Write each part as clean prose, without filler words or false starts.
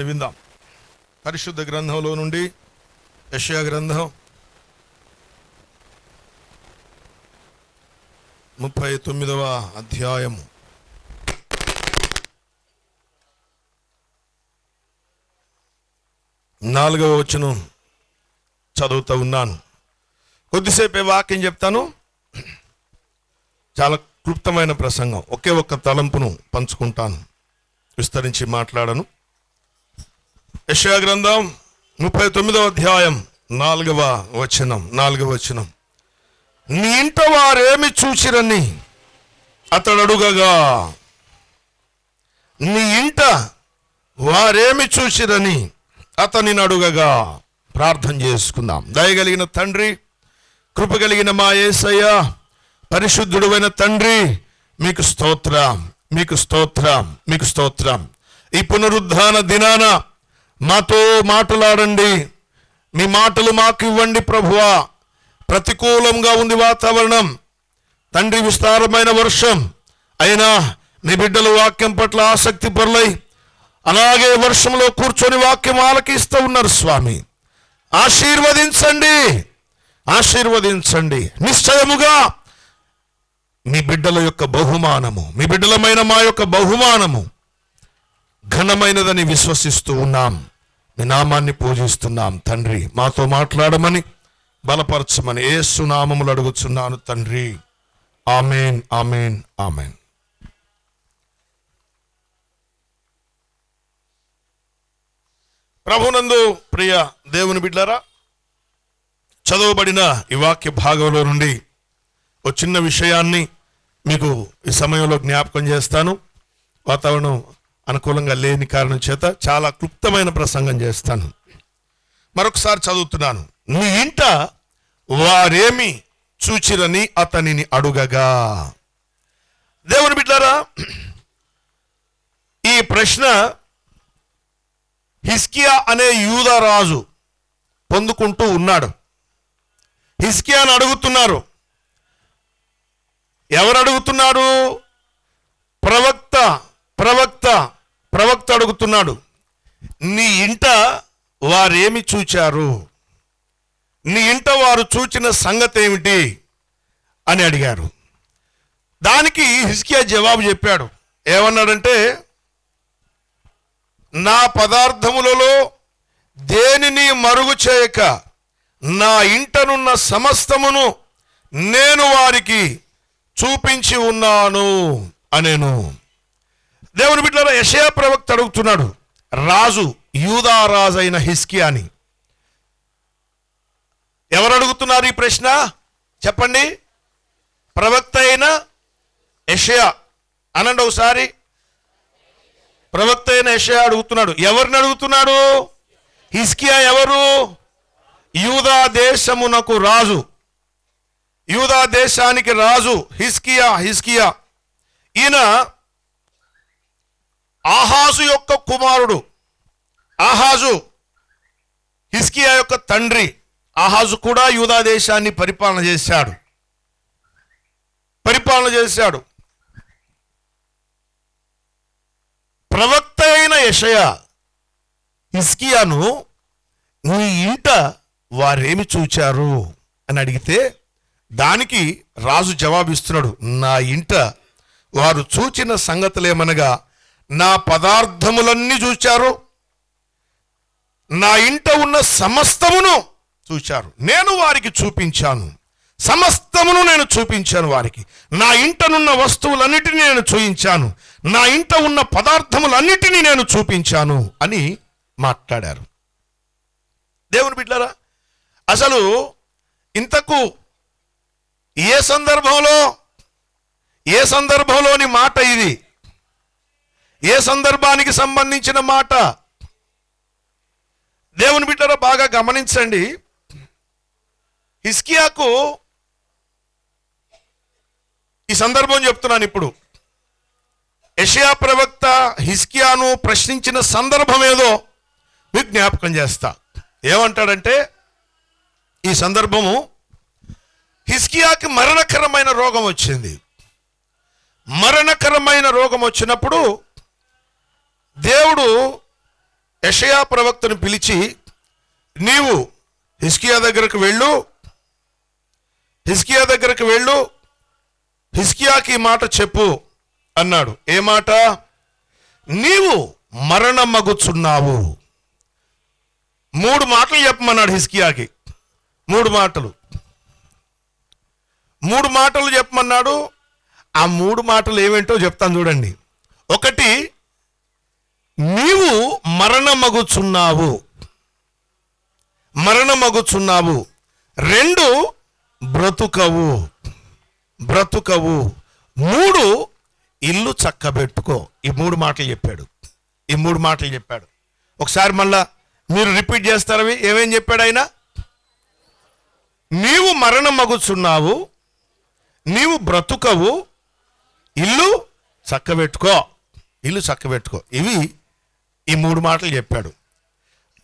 విందాం. పరిశుద్ధ గ్రంథంలో నుండి యెషయా గ్రంథం 39వ అధ్యాయము 4వ వచనం చదువుతూ ఉన్నాను. కొద్దిసేపే వాక్యం చెప్తాను. చాలా క్లుప్తమైన ప్రసంగం, ఒకే ఒక్క తలంపును పంచుకుంటాను, విస్తరించి మాట్లాడను. యెషయా గ్రంథం 39వ అధ్యాయం 4వ వచనం. నీ ఇంట వారేమి చూచిరని అతడు అడుగగా, నీ ఇంట వారేమి చూచిరని అతనిని అడుగగా. ప్రార్థన చేసుకుందాం. దయగలిగిన తండ్రి, కృప కలిగిన మా యేసయ్య, పరిశుద్ధుడైన తండ్రి, మీకు స్తోత్రం, మీకు స్తోత్రం, మీకు స్తోత్రం. ఈ పునరుద్ధాన దినాన మాతో మాట్లాడండి, మీ మాటలు మాకు ఇవ్వండి ప్రభువా. ప్రతికూలంగా ఉంది వాతావరణం తండ్రి, విస్తారమైన వర్షం అయినా మీ బిడ్డలు వాక్యం పట్ల ఆసక్తి పరులై అలాగే వర్షంలో కూర్చొని వాక్యం ఆలకిస్తూ ఉన్నారు. స్వామి ఆశీర్వదించండి, ఆశీర్వదించండి. నిశ్చయముగా మీ బిడ్డల యొక్క బహుమానము, మీ బిడ్డలమైన మా యొక్క బహుమానము ఘనమైనదని విశ్వసిస్తూ ఉన్నాం. మీ నామాన్ని పూజిస్తున్నాం తండ్రి. మాతో మాట్లాడమని, బలపరచమని యేసు నామములో అడుగుచున్నాను తండ్రి. ఆమేన్, ఆమేన్, ఆమేన్. ప్రభునందు ప్రియ దేవుని బిడ్డలారా, చదవబడిన ఈ వాక్య భాగంలో నుండి ఒక చిన్న విషయాన్ని మీకు ఈ సమయంలో జ్ఞాపకం చేస్తాను. వాతావరణం అనుకూలంగా లేని కారణం చేత చాలా క్లుప్తమైన ప్రసంగం చేస్తాను. మరొకసారి చదువుతున్నాను. నీ ఇంట వారేమి చూచిరని అతనిని అడుగగా. దేవుని బిడ్డలారా, ఈ ప్రశ్న హిజ్కియా అనే యూదా రాజు పొందుకుంటూ ఉన్నాడు. హిజ్కియాను అడుగుతున్నారు. ఎవరు అడుగుతున్నారు? ప్రవక్త అడుగుతున్నాడు. నీ ఇంట వారేమి చూచారు, నీ ఇంట వారు చూచిన సంగతి ఏమిటి అని అడిగారు. దానికి హిజ్కియా జవాబు చెప్పాడు. ఏమన్నాడంటే, నా పదార్థములలో దేనిని మరుగు చేయక నా ఇంటనున్న సమస్తమును నేను వారికి చూపించి ఉన్నాను అనేను. దేవుని బిడ్డలారా, యెషయా ప్రవక్త అడుగుతున్నాడు రాజు, యూదా రాజు అయిన హిజ్కియాని. ఎవరు అడుగుతున్నారు ఈ ప్రశ్న చెప్పండి? ప్రవక్త అయిన యెషయా అనండి ఒకసారి. ప్రవక్త అయిన యెషయా అడుగుతున్నాడు. ఎవరిని అడుగుతున్నాడు? హిజ్కియా ఎవరు? యూదా దేశమునకు రాజు, యూదా దేశానికి రాజు హిజ్కియా. ఈయన ఆహాజు యొక్క కుమారుడు. ఆహాజు హిజ్కియా యొక్క తండ్రి. ఆహాజు కూడా యూదా దేశాన్ని పరిపాలన చేశాడు. ప్రవక్త అయిన యెషయా హిజ్కియాను, నీ ఇంట వారేమి చూచారు అని అడిగితే దానికి రాజు జవాబిస్తున్నాడు. నా ఇంట వారు చూచిన సంగతులేమనగా, నా పదార్థములన్నీ చూచారు, నా ఇంట ఉన్న సమస్తమును చూచారు, నేను వారికి చూపించాను, సమస్తమును నేను చూపించాను వారికి. నా ఇంటనున్న వస్తువులన్నిటినీ నేను చూపించాను, నా ఇంట ఉన్న పదార్థములన్నిటినీ నేను చూపించాను అని మాట్లాడారు. దేవుని బిడ్డలారా, అసలు ఇంతకు ఏ సందర్భంలోని మాట ఇది? ఏ సందర్భానికి సంబంధించిన మాట? దేవుని బిడ్డలారా, బాగా గమనించండి. హిజ్కియాకు ఈ సందర్భం చెప్తున్నాను ఇప్పుడు. యెషయా ప్రవక్త హిజ్కియాను ప్రశ్నించిన సందర్భం ఏదో మీకు జ్ఞాపకం చేస్తా. ఏమంటాడంటే, ఈ సందర్భము హిజ్కియాకి మరణకరమైన రోగం వచ్చింది. మరణకరమైన రోగం వచ్చినప్పుడు దేవుడు యెషయా ప్రవక్తను పిలిచి, నీవు హిజ్కియా దగ్గరకు వెళ్ళు, హిజ్కియాకి ఈ మాట చెప్పు అన్నాడు. ఏ మాట? నీవు మరణమగుచున్నావు. 3 మాటలు చెప్పమన్నాడు హిజ్కియాకి. 3 మాటలు చెప్పమన్నాడు. ఆ 3 మాటలు ఏమేంటో చెప్తాను చూడండి. 1, నీవు మరణమగుచున్నావు. 2, బ్రతుకవు. 3, ఇల్లు చక్కబెట్టుకో. ఈ 3 మాటలు చెప్పాడు. ఒకసారి మళ్ళా మీరు రిపీట్ చేస్తారవి. ఏమేం చెప్పాడు ఆయన? నీవు మరణమగుచున్నావు, నీవు బ్రతుకవు, ఇల్లు చక్కబెట్టుకో. ఇవి ఈ 3 మాటలు చెప్పాడు.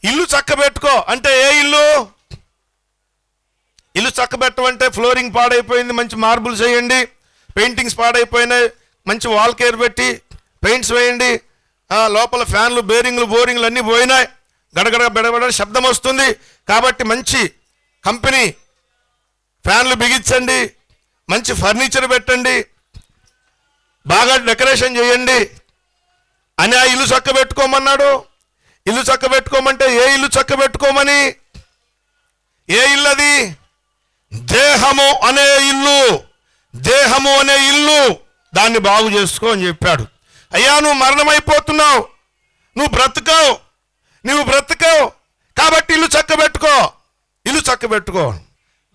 ఇల్లు చక్కబెట్టుకో అంటే ఏ ఇల్లు? ఇల్లు చక్కబెట్టమంటే ఫ్లోరింగ్ పాడైపోయింది, మంచి మార్బుల్స్ వేయండి. పెయింటింగ్స్ పాడైపోయినాయి, మంచి వాల్ కేర్ పెట్టి పెయింట్స్ వేయండి. లోపల ఫ్యాన్లు, బేరింగ్లు, బోరింగ్లు అన్నీ పోయినాయి, గడగడ బెడబడ శబ్దం వస్తుంది. కాబట్టి మంచి కంపెనీ ఫ్యాన్లు బిగించండి, మంచి ఫర్నిచర్ పెట్టండి, బాగా డెకరేషన్ చేయండి అని ఆ ఇల్లు చక్కబెట్టుకోమన్నాడు. ఇల్లు చక్కబెట్టుకోమంటే ఏ ఇల్లు చక్కబెట్టుకోమని? ఏ ఇల్లు అది? దేహము అనే ఇల్లు. దాన్ని బాగు చేసుకో అని చెప్పాడు. అయ్యా, నువ్వు మరణమైపోతున్నావు, నువ్వు బ్రతకవు, కాబట్టి ఇల్లు చక్కబెట్టుకో.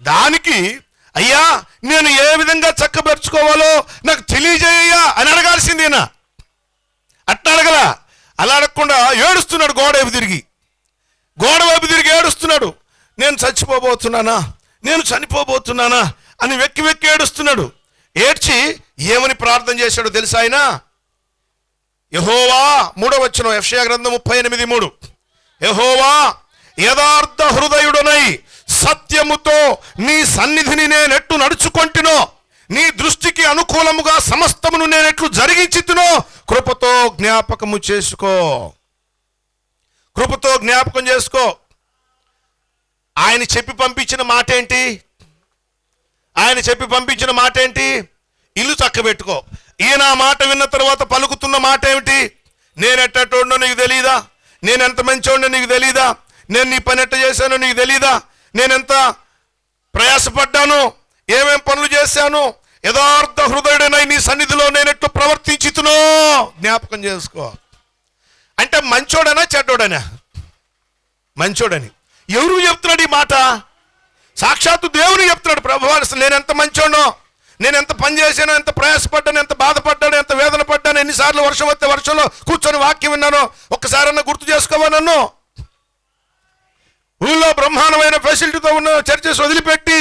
దానికి అయ్యా నేను ఏ విధంగా చక్కబెట్టుకోవాలో నాకు తెలియజేయ్యా అని అడగాల్సిందేనా? అట్లా అడగలా. అలా అడగకుండా ఏడుస్తున్నాడు, గోడ వైపు తిరిగి ఏడుస్తున్నాడు. నేను చనిపోబోతున్నానా అని వెక్కి ఏడుస్తున్నాడు. ఏడ్చి ఏమని ప్రార్థన చేశాడో తెలుసా ఆయన? యెహోవా, 3వ వచనం, యెషయా గ్రంథం 38:3, యెహోవా యథార్థ హృదయుడనై సత్యముతో నీ సన్నిధిని నేనెట్లు నడుచుకొంటినో, నీ దృష్టికి అనుకూలముగా సమస్తమును నేనెట్లు జరిగించితునో కృపతో జ్ఞాపకం చేసుకో. ఆయన చెప్పి పంపించిన మాట ఏంటి? ఇల్లు చక్కబెట్టుకో. ఈయన ఆ మాట విన్న తర్వాత పలుకుతున్న మాట ఏమిటి? నేనెట్టోడో నీకు తెలీదా? నేనెంత మంచోడో నీకు తెలీదా? నేను నీ పని ఎట్ట చేశానో నీకు తెలీదా? నేనెంత ప్రయాసపడ్డాను, ఏమేం పనులు చేశాను, యథార్థ హృదయుడనై నీ సన్నిధిలో నేనెట్లు ప్రవర్తించుతునో జ్ఞాపకం చేసుకో. అంటే మంచోడనా చెడ్డోడనా? మంచోడని. ఎవరు చెప్తున్నాడు ఈ మాట? సాక్షాత్తు దేవుని చెప్తున్నాడు. ప్రభువా, నేను ఎంత మంచోడో, నేను ఎంత పని చేశానో, ఎంత ప్రయాసపడ్డాను, ఎంత బాధపడ్డాను, ఎంత వేదన పడ్డాను, ఎన్నిసార్లు వర్షం వస్తే వర్షంలో కూర్చొని వాక్యం విన్నానో ఒక్కసారన్నా గుర్తు చేసుకోవా నన్ను? ఊళ్ళో బ్రహ్మాండమైన ఫెసిలిటీతో ఉన్న చర్చెస్ వదిలిపెట్టి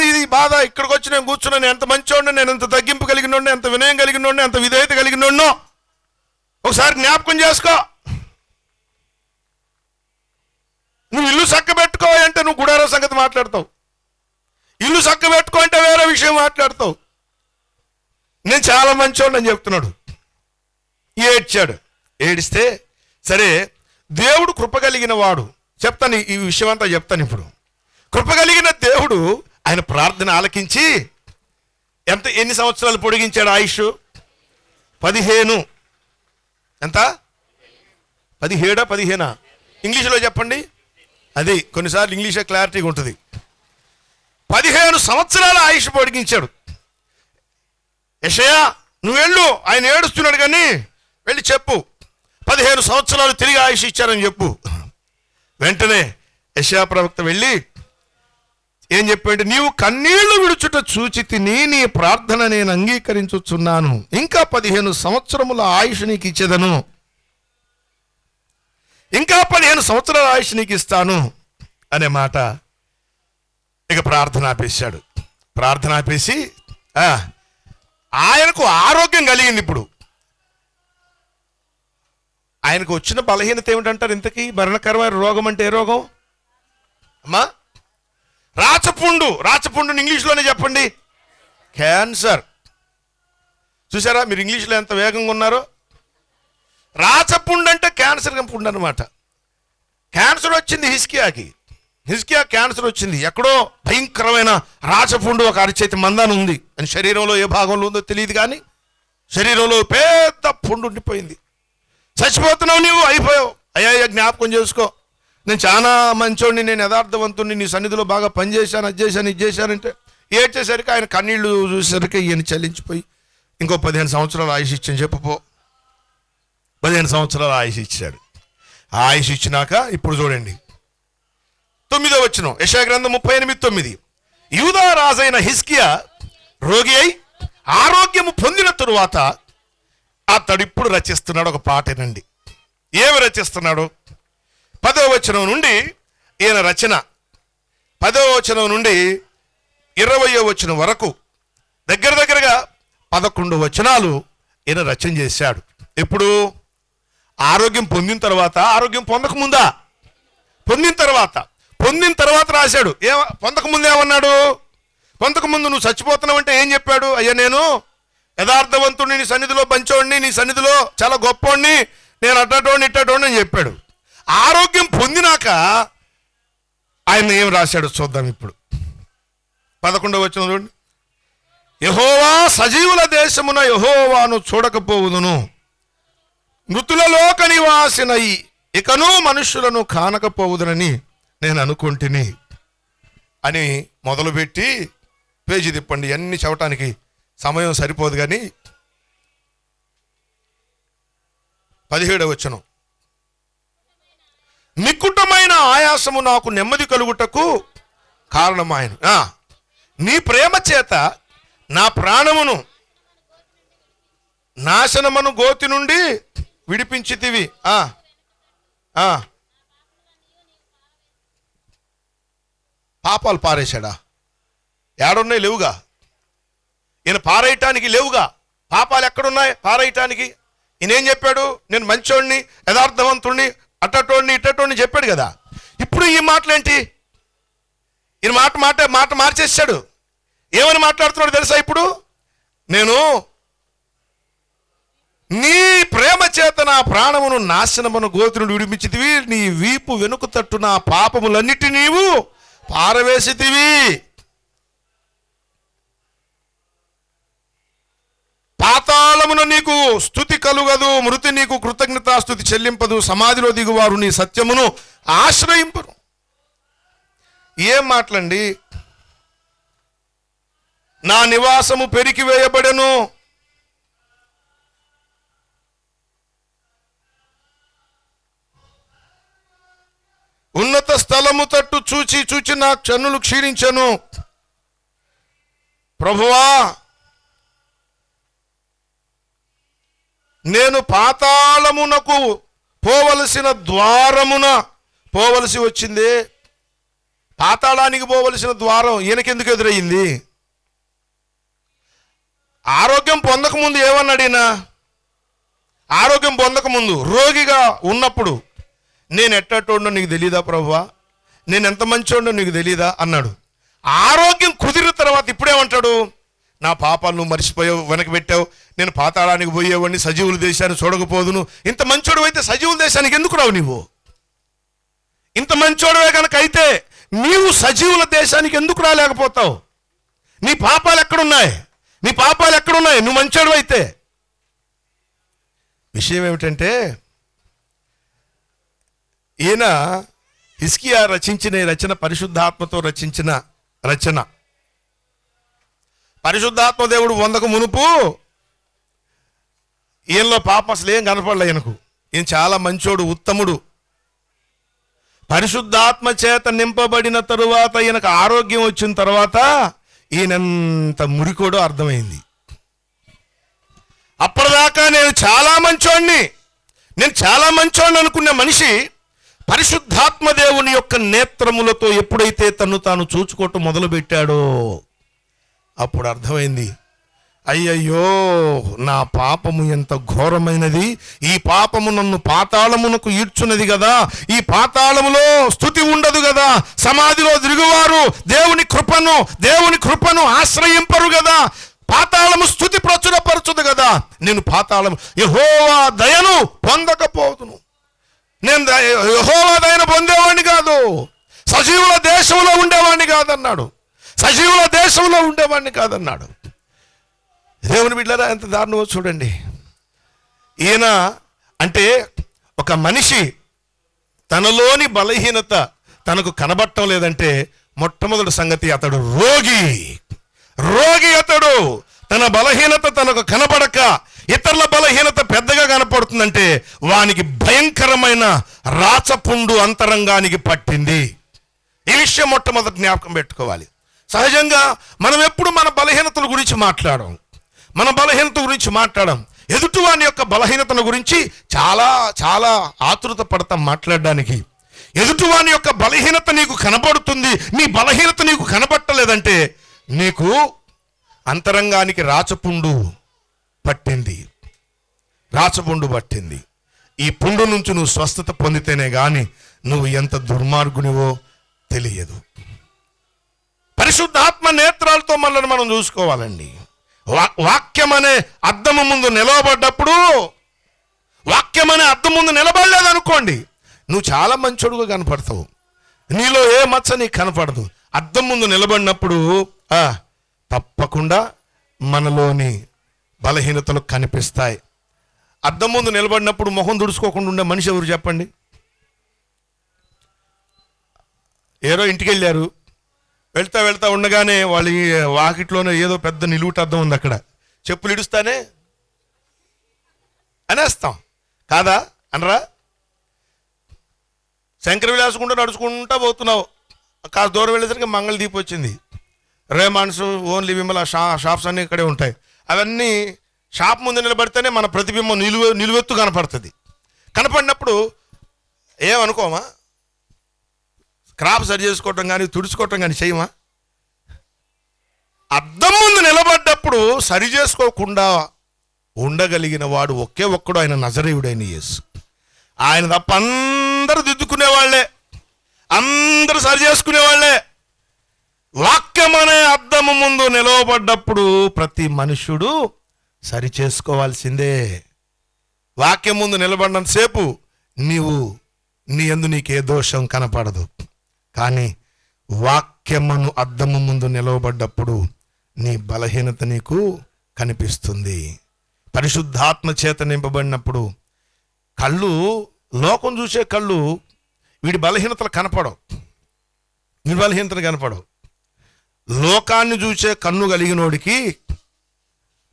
ఇది బాధ, ఇక్కడికి వచ్చి నేను కూర్చున్నాను, ఎంత మంచోడిని, నేను ఎంత తగ్గింపు కలిగినోడిని, ఎంత వినయం కలిగినోడిని, ఎంత విధేయత కలిగినోడినో ఒకసారి జ్ఞాపకం చేసుకో. నువ్వు ఇల్లు చక్కబెట్టుకో అంటే నువ్వు గుడార సంగతి మాట్లాడతావు, ఇల్లు చక్కబెట్టుకో అంటే వేరే విషయం మాట్లాడతావు. నేను చాలా మంచోడిని అని చెప్తున్నాడు. ఏడిస్తే సరే, దేవుడు కృప కలిగిన వాడు. చెప్తాను, ఈ విషయం అంతా చెప్తాను ఇప్పుడు. కృప కలిగిన దేవుడు ఆయన ప్రార్థన ఆలకించి ఎన్ని సంవత్సరాలు పొడిగించాడు ఆయుష్? 15. ఎంత? 17 15? ఇంగ్లీష్లో చెప్పండి. అది కొన్నిసార్లు ఇంగ్లీషే క్లారిటీగా ఉంటుంది. 15 సంవత్సరాల ఆయుష్ పొడిగించాడు. యెషయా, నువ్వు వెళ్ళు, ఆయన ఏడుస్తున్నాడు కానీ వెళ్ళి చెప్పు, 15 సంవత్సరాలు తిరిగి ఆయుష్ ఇచ్చారని చెప్పు. వెంటనే యెషయా ప్రవక్త వెళ్ళి ఏం చెప్పాడు? నీవు కన్నీళ్లు విడుచుట చూచి తిని నీ ప్రార్థన నేను అంగీకరించుచున్నాను, ఇంకా 15 సంవత్సరముల ఆయుష్ నీకు ఇచ్చేదను, ఇంకా 15 సంవత్సరాల ఆయుష్ నీకు ఇస్తాను అనే మాట. ఇక ప్రార్థన ఆపేశాడు. ప్రార్థన ఆపేసి ఆయనకు ఆరోగ్యం కలిగింది. ఇప్పుడు ఆయనకు వచ్చిన బలహీనత ఏమిటంటారు? ఇంతకీ మరణకరమైన రోగం అంటే ఏ రోగం అమ్మా? రాచపుండుని ఇంగ్లీష్లోనే చెప్పండి, క్యాన్సర్. చూసారా మీరు ఇంగ్లీష్లో ఎంత వేగంగా ఉన్నారో? రాచపుండు అంటే క్యాన్సర్ పుండు అనమాట. క్యాన్సర్ వచ్చింది హిజ్కియా క్యాన్సర్ వచ్చింది. ఎక్కడో భయంకరమైన రాచపుండు ఒక అరచేతి మందాన ఉంది అని శరీరంలో ఏ భాగంలో ఉందో తెలియదు, కానీ శరీరంలో పెద్ద పుండు ఉండిపోయింది. చచ్చిపోతున్నావు, నీవు అయిపోయావు. అయ్యా జ్ఞాపకం చేసుకో, నేను చాలా మంచోడిని, నేను యథార్థవంతుడిని, నీ సన్నిధిలో బాగా పనిచేశాను, అది చేశాను, ఇది చేశానంటే ఏడ్చేసరికి ఆయన కన్నీళ్లు చూసేసరికి ఈయన చలించిపోయి ఇంకో 15 సంవత్సరాలు ఆయుష్ ఇచ్చాను చెప్పపో. 15 సంవత్సరాలు ఆయుష్ ఇచ్చాడు. ఆ ఆయుష్ ఇచ్చినాక ఇప్పుడు చూడండి 9వ వచనం, యెషయా గ్రంథం 38:9. యూదా రాజైన హిజ్కియా రోగి అయి ఆరోగ్యము పొందిన తరువాత అతడు ఇప్పుడు రచిస్తున్నాడు ఒక పాటేనండి. ఏమి రచిస్తున్నాడు? 10వ వచనం నుండి ఈయన రచన 10వ వచనం నుండి 20వ వచనం వరకు దగ్గరగా 11 వచనాలు ఈయన రచన చేశాడు. ఇప్పుడు ఆరోగ్యం పొందిన తర్వాత, ఆరోగ్యం పొందకముందా? పొందిన తర్వాత రాశాడు. పొందకముందు ఏమన్నాడు? పొందకముందు నువ్వు చచ్చిపోతున్నావంటే ఏం చెప్పాడు? అయ్యా నేను యథార్థవంతుడిని, నీ సన్నిధిలో పంచోడిని, నీ సన్నిధిలో చాలా గొప్పోడిని, నేను అట్టటోడిని ఇట్టటోడిని అని చెప్పాడు. ఆరోగ్యం పొందినాక ఆయన ఏం రాశాడు చూద్దాం ఇప్పుడు. 11వ వచనం చూడండి. యెహోవా సజీవుల దేశమున యెహోవాను చూడకపోవుదును, మృతులలోక నివాసినై ఇకను మనుష్యులను కానకపోవుదునని నేను అనుకుంటుని అని మొదలుపెట్టి పేజీ తిప్పండి. అన్ని చదవటానికి సమయం సరిపోదు, కానీ 17వ వచనం. నికుటమైన ఆయాసము నాకు నెమ్మది కలుగుటకు కారణమాయను, నీ ప్రేమ చేత నా ప్రాణమును నాశనమను గోతి నుండి విడిపించితివి. పాపాలు పారేశాడా? ఏడున్నాయి? లేవుగా. ఈయన పారేయటానికి లేవుగా. పాపాలు ఎక్కడున్నాయి పారేయటానికి? ఈయనేం చెప్పాడు? నేను మంచోడిని, యథార్థవంతుడిని, అట్టటోడిని ఇట్టటోడిని చెప్పాడు కదా. ఇప్పుడు ఈ మాటలేంటి? ఈయన మాట మార్చేసాడు. ఏమని మాట్లాడుతున్నాడు తెలుసా? ఇప్పుడు నేను నీ ప్రేమ చేత నా ప్రాణమును నాశనమును గోతి నుండి విడిపించితివి, నీ వీపు వెనుక తట్టు నా పాపములన్నిటి నీవు పారవేసితివి. పాతాళమున నీకు స్తుతి కలుగదు, మృతి నీకు కృతజ్ఞతాస్తుతి చెల్లింపదు, సమాధిలో దిగువారు నీ సత్యమును ఆశ్రయింపరు. ఏం మాటలండి? నా నివాసము పెరికి వేయబడెను, ఉన్నత స్థలము తట్టు చూచి నా కన్నులు క్షీణించెను. ప్రభువా, నేను పాతాళమునకు పోవలసిన ద్వారమున పోవలసి వచ్చింది. పాతాళానికి పోవలసిన ద్వారం ఈయనకెందుకు ఎదురయ్యింది? ఆరోగ్యం పొందకముందు ఏమన్నాడు? ఆరోగ్యం పొందకముందు రోగిగా ఉన్నప్పుడు నేను ఎట్టటోడో నీకు తెలీదా ప్రభువా, నేను ఎంత మంచోడో నీకు తెలీదా అన్నాడు. ఆరోగ్యం కుదిరిన తర్వాత ఇప్పుడేమంటాడు? నా పాపాలు నువ్వు మర్చిపోయావు, వెనక్కి పెట్టావు, నేను పాతాళానికి పోయేవాడిని, సజీవుల దేశాన్ని చూడకపోదును. ఇంత మంచోడు అయితే సజీవుల దేశానికి ఎందుకు రావు? నీవు ఇంత మంచోడవే కనుక అయితే నీవు సజీవుల దేశానికి ఎందుకు రాలేకపోతావు? నీ పాపాలు ఎక్కడున్నాయి? నువ్వు మంచోడు అయితే. విషయం ఏమిటంటే, ఈయన హిజ్కియా రచించిన రచన పరిశుద్ధాత్మతో రచించిన రచన. పరిశుద్ధాత్మ దేవుడు వందకు మునుపు ఈయనలో పాపం అసలు ఏం కనపడలే. ఈయన చాలా మంచోడు, ఉత్తముడు. పరిశుద్ధాత్మ చేత నింపబడిన తరువాత, ఈయనకు ఆరోగ్యం వచ్చిన తర్వాత ఈయనంత మురికోడో అర్థమైంది. అప్పటిదాకా నేను చాలా మంచోడిని అనుకున్న మనిషి పరిశుద్ధాత్మ దేవుని యొక్క నేత్రములతో ఎప్పుడైతే తను తాను చూచుకోవటం మొదలుపెట్టాడో అప్పుడు అర్థమైంది, అయ్యయ్యో నా పాపము ఎంత ఘోరమైనది, ఈ పాపము నన్ను పాతాళమునకు ఈడ్చున్నది కదా, ఈ పాతాళములో స్తుతి ఉండదు కదా, సమాధిలో తిరుగువారు దేవుని కృపను ఆశ్రయింపరు కదా, పాతాళము స్తుతి ప్రచురపరచుదు కదా, నేను పాతాళము యెహోవా దయను పొందకపోదును. నేను యెహోవా దయన పొందేవాడిని కాదు, సజీవుల దేశంలో ఉండేవాడిని కాదన్నాడు. సజీవుల దేశంలో ఉండేవాడిని కాదన్నాడు. దేవుని బిడ్డలారా, ఎంత దారుణమో చూడండి. ఈయన అంటే ఒక మనిషి తనలోని బలహీనత తనకు కనబడటం లేదంటే మొట్టమొదటి సంగతి అతడు రోగి అతడు. తన బలహీనత తనకు కనపడక ఇతరుల బలహీనత పెద్దగా కనపడుతుందంటే వానికి భయంకరమైన రాచపుండు అంతరంగానికి పట్టింది. ఈ విషయం మొట్టమొదటి జ్ఞాపకం పెట్టుకోవాలి. సహజంగా మనం ఎప్పుడు మన బలహీనతల గురించి మాట్లాడం, ఎదుటివాని యొక్క బలహీనతల గురించి చాలా చాలా ఆతృత పడతాం మాట్లాడడానికి. ఎదుటివాని యొక్క బలహీనత నీకు కనబడుతుంది, నీ బలహీనత నీకు కనబట్టలేదంటే నీకు అంతరంగానికి రాచపుండు పట్టింది. ఈ పుండు నుంచి నువ్వు స్వస్థత పొందితేనే గాని నువ్వు ఎంత దుర్మార్గునివో తెలియదు. పరిశుద్ధాత్మ నేత్రాలతో మనల్ని మనం చూసుకోవాలండి. వాక్యం అనే అద్దము ముందు నిలవబడ్డప్పుడు, వాక్యం అనే అద్దం ముందు నిలబడలేదనుకోండి, నువ్వు చాలా మంచోడుగా కనపడతావు, నీలో ఏ మచ్చ నీకు కనపడదు. అద్దం ముందు నిలబడినప్పుడు తప్పకుండా మనలోని బలహీనతలు కనిపిస్తాయి. అద్దం ముందు నిలబడినప్పుడు మొహం దుడుచుకోకుండా ఉండే మనిషి ఎవరు చెప్పండి? ఏరో ఇంటికి వెళ్ళారు, వెళ్తా ఉండగానే వాళ్ళ వాకిట్లోనే ఏదో పెద్ద నిలువుట అద్దం ఉంది, అక్కడ చెప్పులు ఇడుస్తానే అనేస్తాం కాదా అనరా? శంకర విలాసుకుంటూ నడుచుకుంటా పోతున్నావు, కాస్త దూరం వెళ్ళేసరికి మంగళదీప్ వచ్చింది. రేమాన్స్, ఓన్లీ విమల షాప్స్ అన్నీ ఇక్కడే ఉంటాయి. అవన్నీ షాప్ ముందు నిలబడితేనే మన ప్రతిబింబం నిలువెత్తు కనపడుతుంది. కనపడినప్పుడు ఏమనుకోమా? క్రాప్ సరి చేసుకోవటం కానీ తుడుచుకోవటం కానీ చేయమా? అద్దం ముందు నిలబడ్డప్పుడు సరి చేసుకోకుండా ఉండగలిగిన వాడు ఒకే ఒక్కడు, ఆయన నజరేయుడైన యేసు. ఆయన తప్ప అందరూ దిద్దుకునేవాళ్లే, అందరూ సరి చేసుకునేవాళ్లే. వాక్యం అనే అద్దము ముందు నిలవబడ్డప్పుడు ప్రతి మనుష్యుడు సరి చేసుకోవాల్సిందే. వాక్యం ముందు నిలబడినంతసేపు నీ యందు నీకే దోషం కనపడదు. కానీ వాక్యమును అద్దము ముందు నిలవబడ్డప్పుడు నీ బలహీనత నీకు కనిపిస్తుంది. పరిశుద్ధాత్మ చేత నింపబడినప్పుడు కళ్ళు, లోకం చూసే కళ్ళు వీడి బలహీనతలు కనపడవు. లోకాన్ని చూసే కన్ను కలిగినోడికి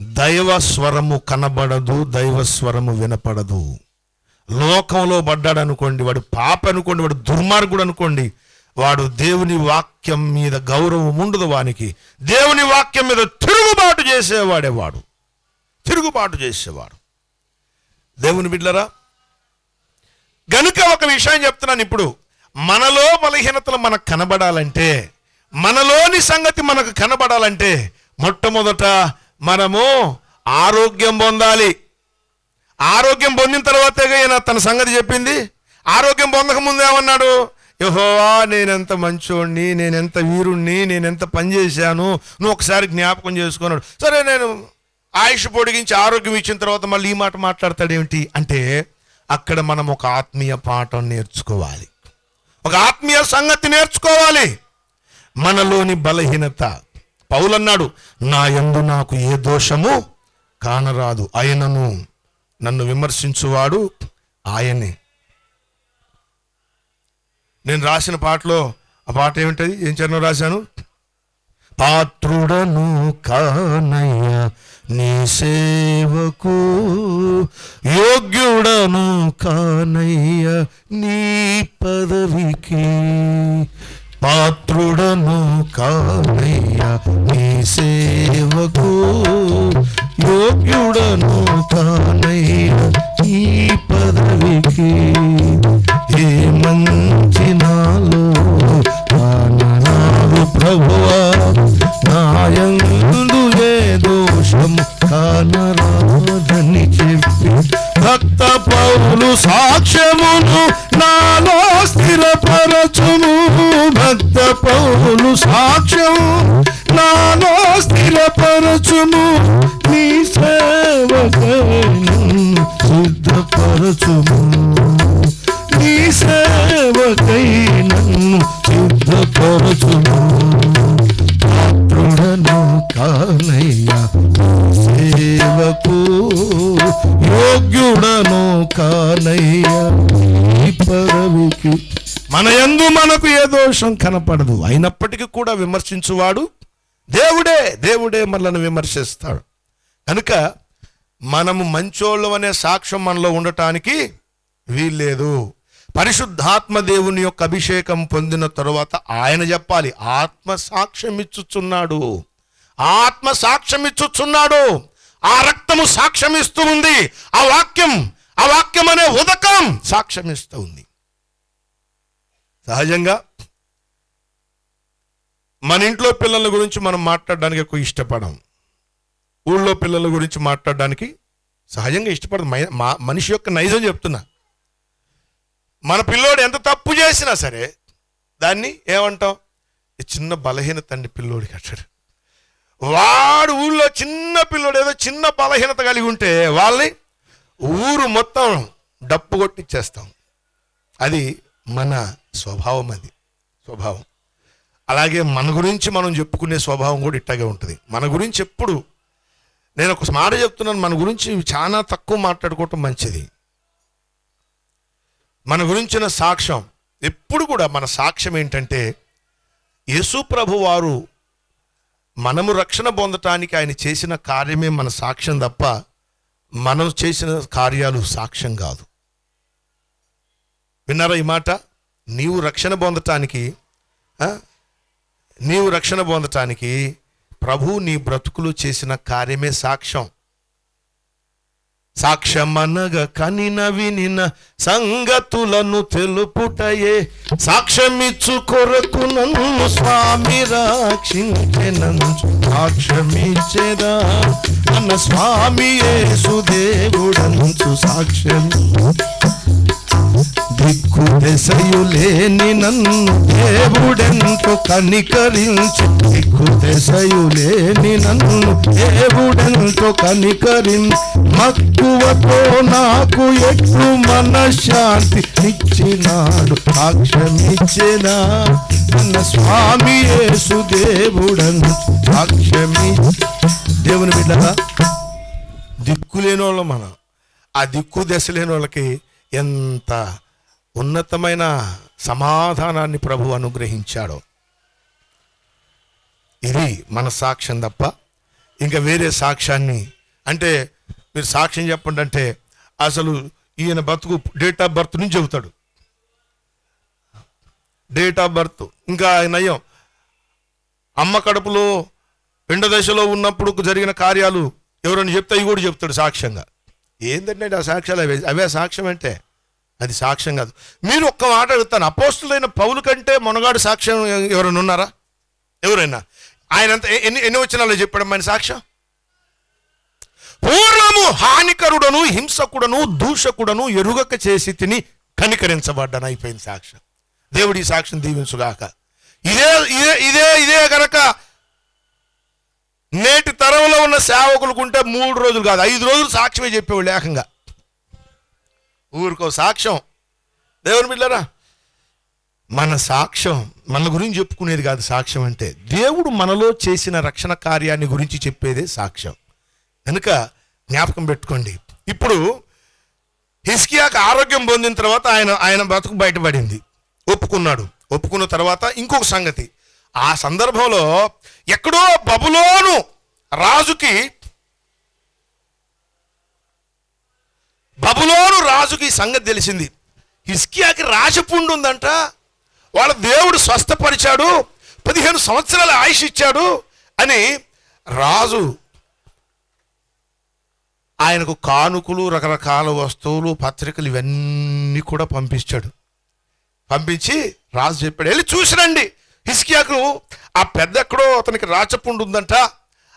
దైవ స్వరము కనబడదు, దైవ స్వరము వినపడదు. లోకంలో పడ్డాడు అనుకోండి, వాడు పాప అనుకోండి, వాడు దుర్మార్గుడు అనుకోండి, వాడు దేవుని వాక్యం మీద గౌరవం ఉండదు వానికి. దేవుని వాక్యం మీద తిరుగుబాటు చేసేవాడు. దేవుని బిడ్డలారా, గనుక ఒక విషయం చెప్తున్నాను. ఇప్పుడు మనలో బలహీనతలు మనకు కనబడాలంటే, మనలోని సంగతి మనకు కనబడాలంటే మొట్టమొదట మనము ఆరోగ్యం పొందాలి. ఆరోగ్యం పొందిన తర్వాతే ఈయన తన సంగతి చెప్పింది. ఆరోగ్యం పొందక ముందు ఏమన్నాడు? యెహోవా, నేనెంత మంచోడిని, నేనెంత వీరుణ్ణి, నేనెంత పని చేశాను, నువ్వు ఒకసారి జ్ఞాపకం చేసుకున్నాడు. సరే, నేను ఆయుష్ పొడిగించి ఆరోగ్యం ఇచ్చిన తర్వాత మళ్ళీ ఈ మాట మాట్లాడతాడేమిటి అంటే, అక్కడ మనం ఒక ఆత్మీయ పాఠం నేర్చుకోవాలి, ఒక ఆత్మీయ సంగతి నేర్చుకోవాలి. మనలోని బలహీనత. పౌలు అన్నాడు, నా యందు నాకు ఏ దోషము కానరాదు, ఆయనను నన్ను విమర్శించువాడు ఆయనే. నేను రాసిన పాటలో ఆ పాట ఏమిటది, ఏం చరణం రాశాను? పాత్రుడను కానయ్య నీ సేవకు, యోగ్యుడను కానయ్య నీ పదవికి. పాత్రుడను కానయ్య నీ సేవకు, యోగ్యుడను కానయ్య నీ పదవికి. ఏ మంచి నాలో కానరాదు ప్రభువా, నాయందు ఏ దోషము కానరాదని చెప్పి భక్త పౌలు సాక్ష్యమును నాలో స్థిరపరచుము. భక్త పౌలు సాక్ష్యము నాలో స్థిరపరచుము. నీ సేవకై సిద్ధపరచుము. ఎవరికి మన యందు మనకు ఏ దోషం కనపడదు, అయినప్పటికీ కూడా విమర్శించువాడు దేవుడే. దేవుడే మనల్ని విమర్శిస్తాడు. కనుక మనము మంచోళ్ళం అనే సాక్ష్యం మనలో ఉండటానికి వీల్లేదు. పరిశుద్ధాత్మ దేవుని యొక్క అభిషేకం పొందిన తరువాత ఆయన చెప్పాలి, ఆత్మ సాక్ష్యం ఇచ్చుచున్నాడు, ఆత్మ సాక్ష్యం ఇచ్చుచున్నాడు, ఆ రక్తము సాక్ష్యం ఇస్తూ ఉంది, ఆ వాక్యం అనే ఉదకం సాక్ష్యం ఇస్తూ ఉంది. సహజంగా మన ఇంట్లో పిల్లల గురించి మనం మాట్లాడడానికి ఎక్కువ ఇష్టపడం, ఊళ్ళో పిల్లల గురించి మాట్లాడడానికి సహజంగా ఇష్టపడదు. మనిషి యొక్క నైజం చెప్తున్నా. మన పిల్లోడు ఎంత తప్పు చేసినా సరే దాన్ని ఏమంటాం, చిన్న బలహీనత అండి పిల్లోడికి అంటాడు. వాడు ఊళ్ళో చిన్న పిల్లోడు ఏదో చిన్న బలహీనత కలిగి ఉంటే వాళ్ళని ఊరు మొత్తం డప్పు కొట్టిచ్చేస్తాం. అది మన స్వభావం, అది స్వభావం. అలాగే మన గురించి మనం చెప్పుకునే స్వభావం కూడా ఇట్టాగే ఉంటుంది. మన గురించి ఎప్పుడు, నేను ఒక మాట చెప్తున్నాను, మన గురించి చాలా తక్కువ మాట్లాడుకోవటం మంచిది. మన గురించిన సాక్ష్యం ఎప్పుడు కూడా, మన సాక్ష్యం ఏంటంటే యేసు ప్రభు వారు మనము రక్షణ పొందటానికి ఆయన చేసిన కార్యమే మన సాక్ష్యం తప్ప మనం చేసిన కార్యాలు సాక్ష్యం కాదు. విన్నారా ఈ మాట? నీవు రక్షణ పొందటానికి ప్రభు నీ బ్రతుకులు చేసిన కార్యమే సాక్ష్యం. సాక్ష్యమనగా కనిన వినిన సంగతులను తెలుపుటయే, సాక్ష్యమిచ్చు కొరకు నన్ను స్వామి రక్షించెనంచు సాక్ష్యమిచ్చెదా అన్న స్వామి యేసు దేవుడంచు సాక్ష్యం. దిక్కు దశయులేని నన్ను దేవుడెంతో కనికరించి, దిక్కు దశయులేని నన్ను దేవుడెంతో కనికరించి, మక్కువతో నాకు ఎట్లు మనశ్శాంతి ఇచ్చినాడు సాక్ష్యమిచ్చెనా అన్న స్వామి యేసు దేవుడను సాక్ష్యమి. దేవుని బిడ్డరా, దిక్కు లేని వాళ్ళం మనం. ఆ దిక్కు దశ లేని వాళ్ళకి ఎంత ఉన్నతమైన సమాధానాన్ని ప్రభు అనుగ్రహించాడో. ఇది మన సాక్ష్యం తప్ప ఇంకా వేరే సాక్ష్యాన్ని, అంటే మీరు సాక్ష్యం చెప్పండి అంటే అసలు ఈయన బతుకు డేట్ ఆఫ్ బర్త్ నుంచి చెబుతాడు. డేట్ ఆఫ్ బర్త్ ఇంకా నయం, అమ్మ కడుపులో పిండ దశలో ఉన్నప్పుడు జరిగిన కార్యాలు ఎవరైనా చెప్తే అవి కూడా చెప్తాడు సాక్ష్యంగా. ఏంటంటే ఆ సాక్ష్యాలు అవే సాక్ష్యం అంటే అది సాక్ష్యం కాదు. మీరు ఒక్క మాట అడుగుతాను, అపోస్తులైన పౌలు కంటే మొనగాడు సాక్ష్యం ఎవరైనా ఉన్నారా? ఎవరైనా? ఆయన ఎన్ని వచనాలు చెప్పాడు ఆయన సాక్ష్యం? పూర్వము హానికరుడను హింసకుడను దూషకుడను ఎరుగక చేసి తిని కనికరించబడ్డాను అయిపోయింది సాక్ష్యం. దేవుడి ఈ సాక్ష్యం దీవించుగాక. ఇదే గనక నేటి తరంలో ఉన్న సేవకులకుంటే 3 రోజులు కాదు 5 రోజులు సాక్ష్యమే చెప్పేవాళ్ళు ఏకంగా. ఊరికో సాక్ష్యం. దేవుని బిడ్డలారా, మన సాక్ష్యం మన గురించి చెప్పుకునేది కాదు. సాక్ష్యం అంటే దేవుడు మనలో చేసిన రక్షణ కార్యాన్ని గురించి చెప్పేదే సాక్ష్యం. కనుక జ్ఞాపకం పెట్టుకోండి. ఇప్పుడు హిజ్కియాకు ఆరోగ్యం పొందిన తర్వాత ఆయన బతుకు బయటపడింది, ఒప్పుకున్నాడు. ఒప్పుకున్న తర్వాత ఇంకొక సంగతి, ఆ సందర్భంలో ఎక్కడో బబులోను రాజుకి సంగతి తెలిసింది. హిజ్కియాకి రాజపుండు ఉందంట, వాళ్ళ దేవుడు స్వస్థపరిచాడు, 15 సంవత్సరాల ఆయుష్ ఇచ్చాడు అని రాజు ఆయనకు కానుకలు, రకరకాల వస్తువులు, పత్రికలు ఇవన్నీ కూడా పంపించాడు. పంపించి రాజు చెప్పాడు, వెళ్ళి చూసిరండి హిజ్కియాకు ఆ పెద్ద ఎక్కడో అతనికి రాచపుండు ఉందంట,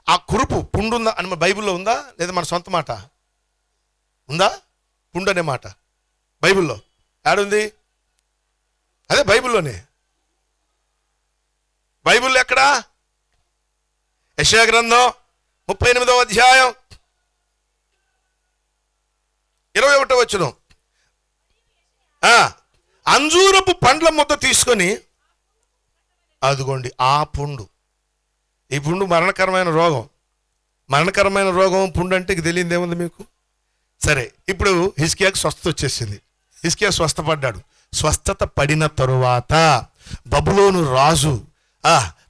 ఆ కురుపు పుండు ఉందా అని మన బైబిల్లో ఉందా లేదా మన సొంత మాట ఉందా? పుండు అనే మాట బైబిల్లో ఏడుంది? అదే బైబిల్లోనే. బైబిల్లో ఎక్కడా? యెషయా గ్రంథం 38వ అధ్యాయం 21వ వచనం. అంజూరపు పండ్ల ముద్ద తీసుకొని, అదిగోండి ఆ పుండు. ఈ పుండు మరణకరమైన రోగం. పుండు అంటే తెలియదు ఏముంది మీకు? సరే, ఇప్పుడు హిజ్కియాకు స్వస్థత వచ్చేసింది. హిజ్కియా స్వస్థపడ్డాడు. స్వస్థత పడిన తరువాత బబులోను రాజు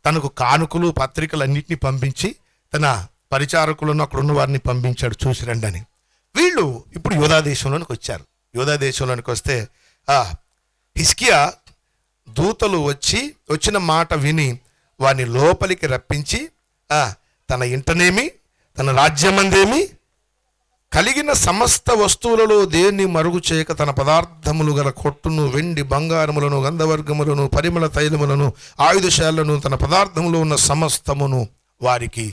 తనకు కానుకలు పత్రికలన్నింటినీ పంపించి తన పరిచారకులను అక్కడ ఉన్న వారిని పంపించాడు, చూసి రండి అని. వీళ్ళు ఇప్పుడు యూదా దేశంలోనికి వచ్చారు. యూదా దేశంలోనికి వస్తే హిజ్కియా దూతలు వచ్చిన మాట విని వారిని లోపలికి రప్పించి తన ఇంటనేమి తన రాజ్యమందేమి కలిగిన సమస్త వస్తువులలో దేన్ని మరుగు చేయక తన పదార్థములు గల కొట్టును, వెండి బంగారములను, గంధవర్గములను, పరిమళ తైలములను, ఆయుధశాలను, తన పదార్థములో ఉన్న సమస్తమును వారికి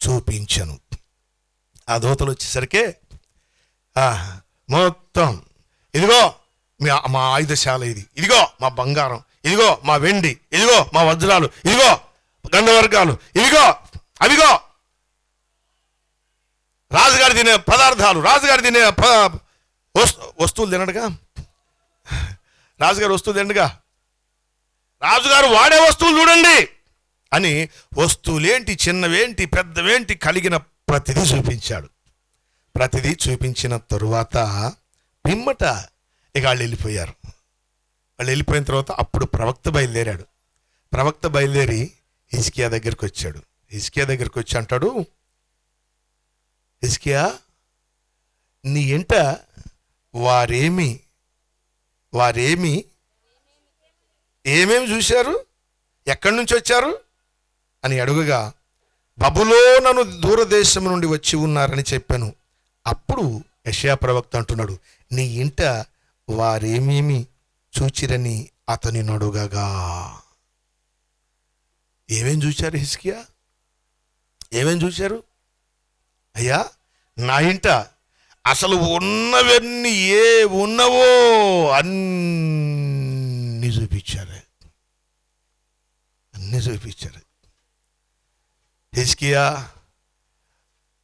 చూపించను. ఆ దూతలు వచ్చేసరికి మొత్తం, ఇదిగో మా ఆయుధశాల, ఇదిగో మా బంగారం, ఇదిగో మా వెండి, ఇదిగో మా వజ్రాలు, ఇదిగో గంధవర్గాలు, ఇదిగో అవిగో రాజుగారు తినే పదార్థాలు, రాజుగారు తినే వస్తువులు తినడుగా, రాజుగారు వస్తువులు తినడుగా, రాజుగారు వాడే వస్తువులు చూడండి అని వస్తువులేంటి, చిన్నవేంటి, పెద్దవేంటి కలిగిన ప్రతిదీ చూపించాడు. ప్రతిదీ చూపించిన తరువాత పిమ్మట ఇక వాళ్ళు వెళ్ళిపోయారు. వాళ్ళు వెళ్ళిపోయిన తర్వాత అప్పుడు ప్రవక్త బయలుదేరాడు. ప్రవక్త బయలుదేరి హిజ్కియా దగ్గరికి వచ్చాడు. హిజ్కియా దగ్గరికి వచ్చి అంటాడు, హిజ్కియా, నీ ఇంట వారేమి ఏమేమి చూశారు, ఎక్కడి నుంచి వచ్చారు అని అడుగగా, బబులోను దూరదేశం నుండి వచ్చి ఉన్నారని చెప్పాను. అప్పుడు యెషయా ప్రవక్త అంటున్నాడు, నీ ఇంట వారేమేమి చూచిరని అతని అడుగగా. ఏమేం చూశారు హిజ్కియా? ఏమేం చూశారు? అయ్యా, నా ఇంట అసలు ఉన్నవన్నీ ఉన్నవో అన్నీ చూపించారు. హిజ్కియా,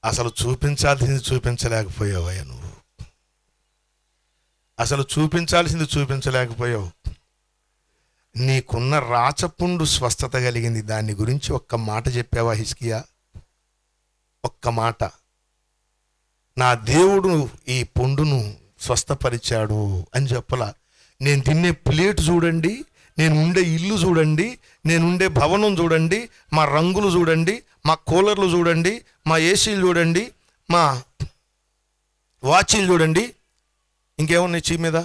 అసలు చూపించాల్సింది చూపించలేకపోయావయ్యా నువ్వు. అసలు చూపించాల్సింది చూపించలేకపోయావు. నీకున్న రాచపుండు స్వస్థత కలిగింది, దాని గురించి ఒక్క మాట చెప్పావా హిజ్కియా? ఒక్క మాట. నా దేవుడు ఈ పుండును స్వస్థపరిచాడు అని చెప్పలా. నేను తినే ప్లేట్ చూడండి, నేను ఉండే ఇల్లు చూడండి, నేను ఉండే భవనం చూడండి, మా రంగులు చూడండి, మా కూలర్లు చూడండి, మా ఏసీలు చూడండి, మా వాచీలు చూడండి, ఇంకేమున్నాయి చీ మీద,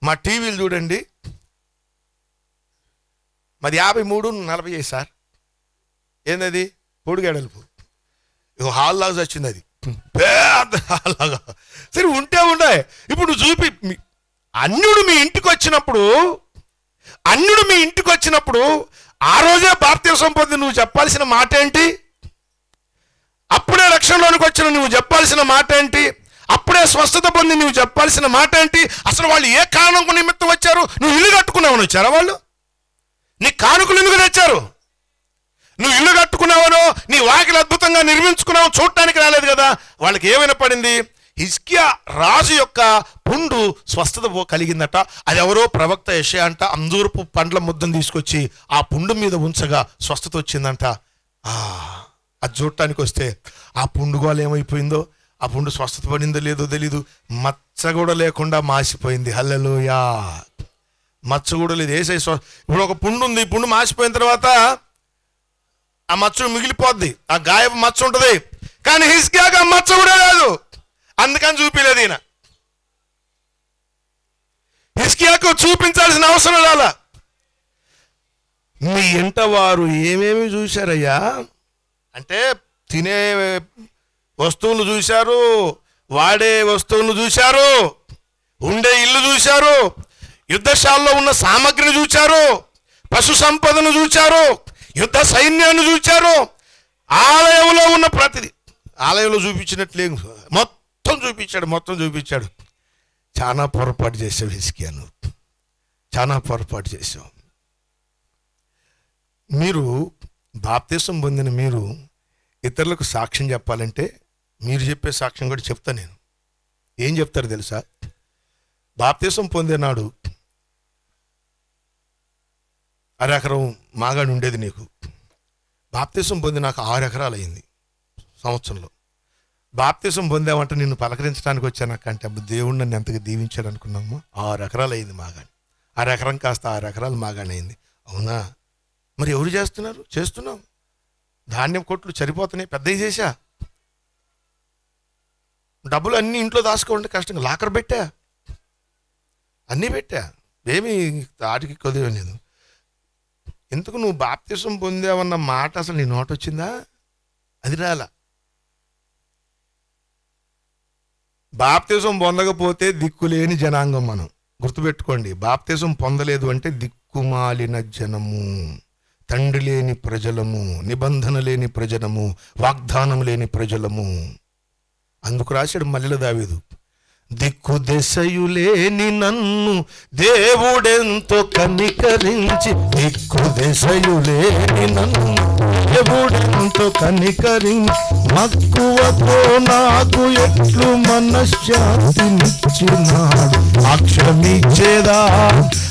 మా టీవీలు చూడండి, మాది 53/40 సార్. ఏందది? పొడిగడలుపు. ఇక హాల్ లాగా వచ్చింది, అది పెద్ద హాల్ లాగా. సరే ఉంటే ఉండే. ఇప్పుడు నువ్వు చూపి, అన్యుడు మీ ఇంటికి వచ్చినప్పుడు ఆ రోజే బాప్తిసం పొంది నువ్వు చెప్పాల్సిన మాట ఏంటి? అప్పుడే రక్షణలోనికి వచ్చిన నువ్వు చెప్పాల్సిన మాట ఏంటి? అప్పుడే స్వస్థత పొంది నువ్వు చెప్పాల్సిన మాట ఏంటి? అసలు వాళ్ళు ఏ కారణం నిమిత్తం వచ్చారు? నువ్వు ఇల్లు కట్టుకున్నావని వచ్చారా వాళ్ళు? నీ కానుకలు ఎందుకు తెచ్చారు? నువ్వు ఇల్లు కట్టుకున్నావనో, నీ వాకిలు అద్భుతంగా నిర్మించుకున్నావో చూడటానికి రాలేదు కదా. వాళ్ళకి ఏమైనా పడింది? హిజ్కియా రాజు యొక్క పుండు స్వస్థత కలిగిందట. అది ఎవరో ప్రవక్త యెషయా అంట అంజూరపు పండ్ల ముద్దను తీసుకొచ్చి ఆ పుండు మీద ఉంచగా స్వస్థత వచ్చిందంట. అది చూడటానికి వస్తే ఆ పుండు గోల ఏమైపోయిందో, ఆ పుండు స్వస్థత పడిందో లేదో తెలీదు. మచ్చ కూడా లేకుండా మాసిపోయింది. హల్లెలూయా. మచ్చ కూడా లేదు. ఇప్పుడు ఒక పుండు ఉంది, పుండు మాసిపోయిన తర్వాత ఆ మచ్చ మిగిలిపోద్ది, ఆ గాయపు మచ్చ ఉంటుంది. కానీ హిజ్కియాకు ఆ మచ్చ కూడా లేదు, అందుకని చూపించలేదు ఈయన. హిజ్కియాకు చూపించాల్సిన అవసరం రాలా. మీ ఇంట వారు ఏమేమి చూశారయ్యా అంటే, తినే వస్తువులు చూశారు, వాడే వస్తువులు చూశారు, ఉండే ఇల్లు చూశారు, యుద్ధశాలలో ఉన్న సామగ్రిని చూచారు, పశు సంపదను చూచారు, యుద్ధ సైన్యాన్ని చూచారు, ఆలయంలో ఉన్న ప్రతిదీ. ఆలయంలో చూపించినట్లే మొత్తం చూపించాడు. చాలా పొరపాటు చేసావు హిజ్కియాను, చాలా పొరపాటు చేసావు. మీరు బాప్తిసం పొందిన మీరు ఇతరులకు సాక్ష్యం చెప్పాలంటే మీరు చెప్పే సాక్ష్యం కూడా చెప్తా నేను. ఏం చెప్తారు తెలుసా? బాప్తిసం పొందేనాడు 1/2 ఎకరం మాగాడి ఉండేది నీకు. బాప్తిసం పొంది నాకు 6 ఎకరాలు అయింది సంవత్సరంలో. బాప్తిసం పొందామంటే నిన్ను పలకరించడానికి వచ్చాను అక్క అంటే, అప్పుడు దేవుడు నన్ను ఎంతగా దీవించాడు అనుకున్నాము. 6 ఎకరాలు అయింది మాగాని. 6 ఎకరం కాస్త 6 ఎకరాలు మాగాని అయింది. అవునా, మరి ఎవరు చేస్తున్నారు? చేస్తున్నాం. ధాన్యం కొట్లు సరిపోతున్నాయి, పెద్దవి చేశా. డబ్బులు అన్నీ ఇంట్లో దాచుకోండి కష్టంగా, లాకర్ పెట్టా, అన్నీ పెట్టా, ఏమీ ఆటికి కొద్దిగా లేదు. ఎందుకు నువ్వు బాప్తిసం పొందావన్న మాట అసలు నీ నోట వచ్చిందా? అది రాలా. బాప్తిసం పొందకపోతే దిక్కులేని జనాంగం. మనం గుర్తుపెట్టుకోండి, బాప్తిసం పొందలేదు అంటే దిక్కుమాలిన జనము, తండ్రి లేని ప్రజలము, నిబంధన లేని ప్రజలము, వాగ్దానం లేని ప్రజలము. అందుకు రాశాడు మల్లెల దావీదు, దిక్కు దశయు లేని నన్ను దేవుడెంతో కనికరించి, దిక్కు దశయు లేని నన్ను దేవుడెంతో కనికరించి, మక్కువతో నాకు ఎట్లు మనశ్శాంతినిచ్చినాడు, సాక్ష్యమిచ్చేదా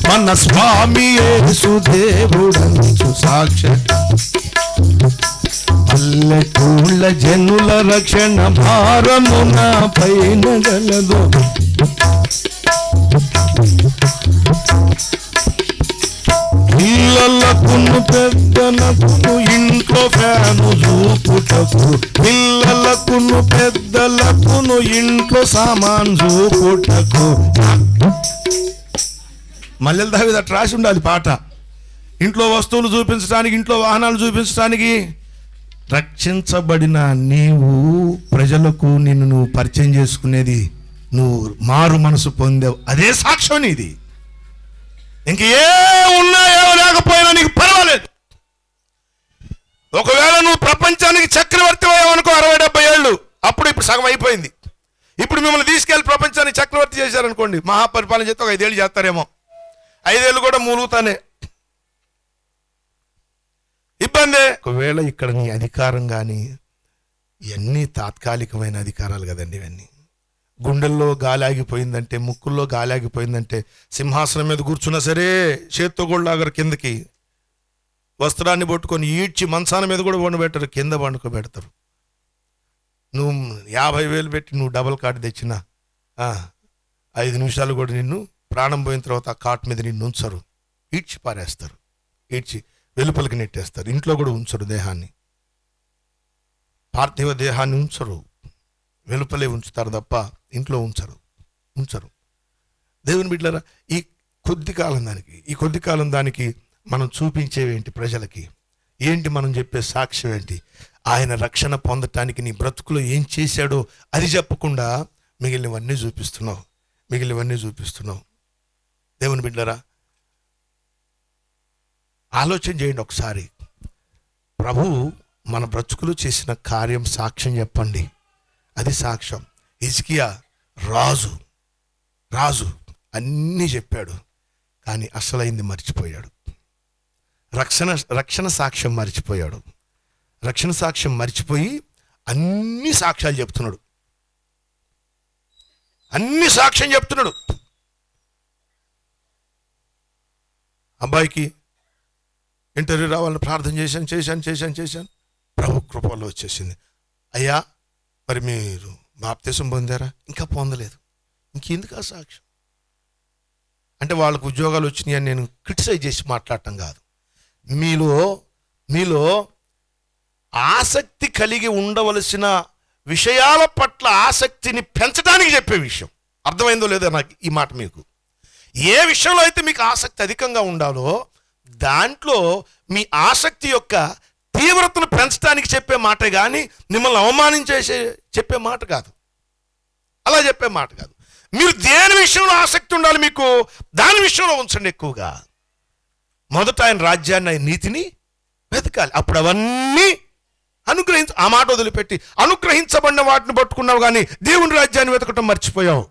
మన స్వామి యేసు దేవుడంచు సాక్ష్య. పల్లెటూళ్ళ జనుల రక్షణ భారము నా పైన గలదు, పిల్లలకును పెద్దలకును ఇంట్లో ఫ్యాను చూపుటకు, పిల్లలకును పెద్దలకును ఇంట్లో సామాన్ చూపుటకు. మల్లెల దావీదు అట్లా రాసి ఉండాలి పాట. ఇంట్లో వస్తువులు చూపించడానికి, ఇంట్లో వాహనాలు చూపించడానికి. రక్షించబడిన నీవు ప్రజలకు నిన్ను నువ్వు పరిచయం చేసుకునేది, నువ్వు మారు మనసు పొందావు, అదే సాక్ష్యం నీది. ఇంక ఏ ఉన్నాయో లేకపోయినా నీకు పర్వాలేదు. ఒకవేళ నువ్వు ప్రపంచానికి చక్రవర్తి అయ్యావనుకో 60-70 ఏళ్ళు, అప్పుడు ఇప్పుడు సగం అయిపోయింది. ఇప్పుడు మిమ్మల్ని తీసుకెళ్ళి ప్రపంచానికి చక్రవర్తి చేశారనుకోండి, మహాపరిపాలన చేస్తే ఒక 5 ఏళ్ళు చేస్తారేమో, 5 ఏళ్ళు కూడా మూలుగుతానే, ఇబ్బందే. ఒకవేళ ఇక్కడ నీ అధికారం కానీ, ఇవన్నీ తాత్కాలికమైన అధికారాలు కదండి. ఇవన్నీ గుండెల్లో గాలి ఆగిపోయిందంటే, ముక్కుల్లో గాలి ఆగిపోయిందంటే, సింహాసనం మీద కూర్చున్నా సరే చేత్తో కూడా లాగరు కిందకి, వస్త్రాన్ని పట్టుకొని ఈడ్చి మంచాన మీద కూడా వండబెట్టరు, కింద వండుకోబెడతారు. నువ్వు 50,000 పెట్టి నువ్వు డబల్ కార్డు తెచ్చినా 5 నిమిషాలు కూడా నిన్ను ప్రాణం పోయిన తర్వాత ఆ కాట్ మీద నిన్ను ఉంచరు, ఈడ్చి పారేస్తారు, ఈడ్చి వెలుపలికి నెట్టేస్తారు. ఇంట్లో కూడా ఉంచరు దేహాన్ని, పార్థివ దేహాన్ని ఉంచరు, వెలుపలే ఉంచుతారు తప్ప ఇంట్లో ఉంచరు. దేవుని బిడ్డలారా, ఈ కొద్ది కాలం దానికి మనం చూపించేవేంటి ప్రజలకి? ఏంటి మనం చెప్పే సాక్ష్యం ఏంటి? ఆయన రక్షణ పొందటానికి నీ బ్రతుకులో ఏం చేశాడో అది చెప్పకుండా మిగిలినవన్నీ చూపిస్తున్నావు. దేవుని బిడ్డలారా, ఆలోచన చేయండి ఒకసారి. ప్రభు మన బ్రతుకులు చేసిన కార్యం సాక్ష్యం చెప్పండి, అది సాక్ష్యం. హిజ్కియా రాజు అన్నీ చెప్పాడు, కానీ అసలైంది మర్చిపోయాడు. రక్షణ సాక్ష్యం మర్చిపోయాడు. రక్షణ సాక్ష్యం మర్చిపోయి అన్ని సాక్ష్యాలు చెప్తున్నాడు, అన్ని సాక్ష్యం చెప్తున్నాడు. అబ్బాయికి ఇంటర్వ్యూ రావాలని ప్రార్థన చేశాను. ప్రభు కృపలో వచ్చేసింది. అయ్యా మరి మీరు బాప్తిసం పొందారా? ఇంకా పొందలేదు. ఇంకెందుకు ఆ సాక్ష్యం? అంటే వాళ్ళకు ఉద్యోగాలు వచ్చినాయి అని నేను క్రిటిసైజ్ చేసి మాట్లాడటం కాదు. మీలో ఆసక్తి కలిగి ఉండవలసిన విషయాల పట్ల ఆసక్తిని పెంచడానికి చెప్పే విషయం. అర్థమైందో లేదో నాకు ఈ మాట. మీకు ఏ విషయంలో అయితే మీకు ఆసక్తి అధికంగా ఉండాలో దాంట్లో మీ ఆసక్తి యొక్క తీవ్రతను పెంచడానికి చెప్పే మాట కానీ మిమ్మల్ని అవమానించేసే చెప్పే మాట కాదు, అలా చెప్పే మాట కాదు. మీరు దేని విషయంలో ఆసక్తి ఉండాలి మీకు, దాని విషయంలో ఉంచండి ఎక్కువగా. మొదట ఆయన రాజ్యాన్ని, ఆయన నీతిని వెతకాలి, అప్పుడు అవన్నీ ఆ మాట వదిలిపెట్టి అనుగ్రహించబడిన వాటిని పట్టుకున్నావు కానీ దేవుని రాజ్యాన్ని వెతకటం మర్చిపోయావు.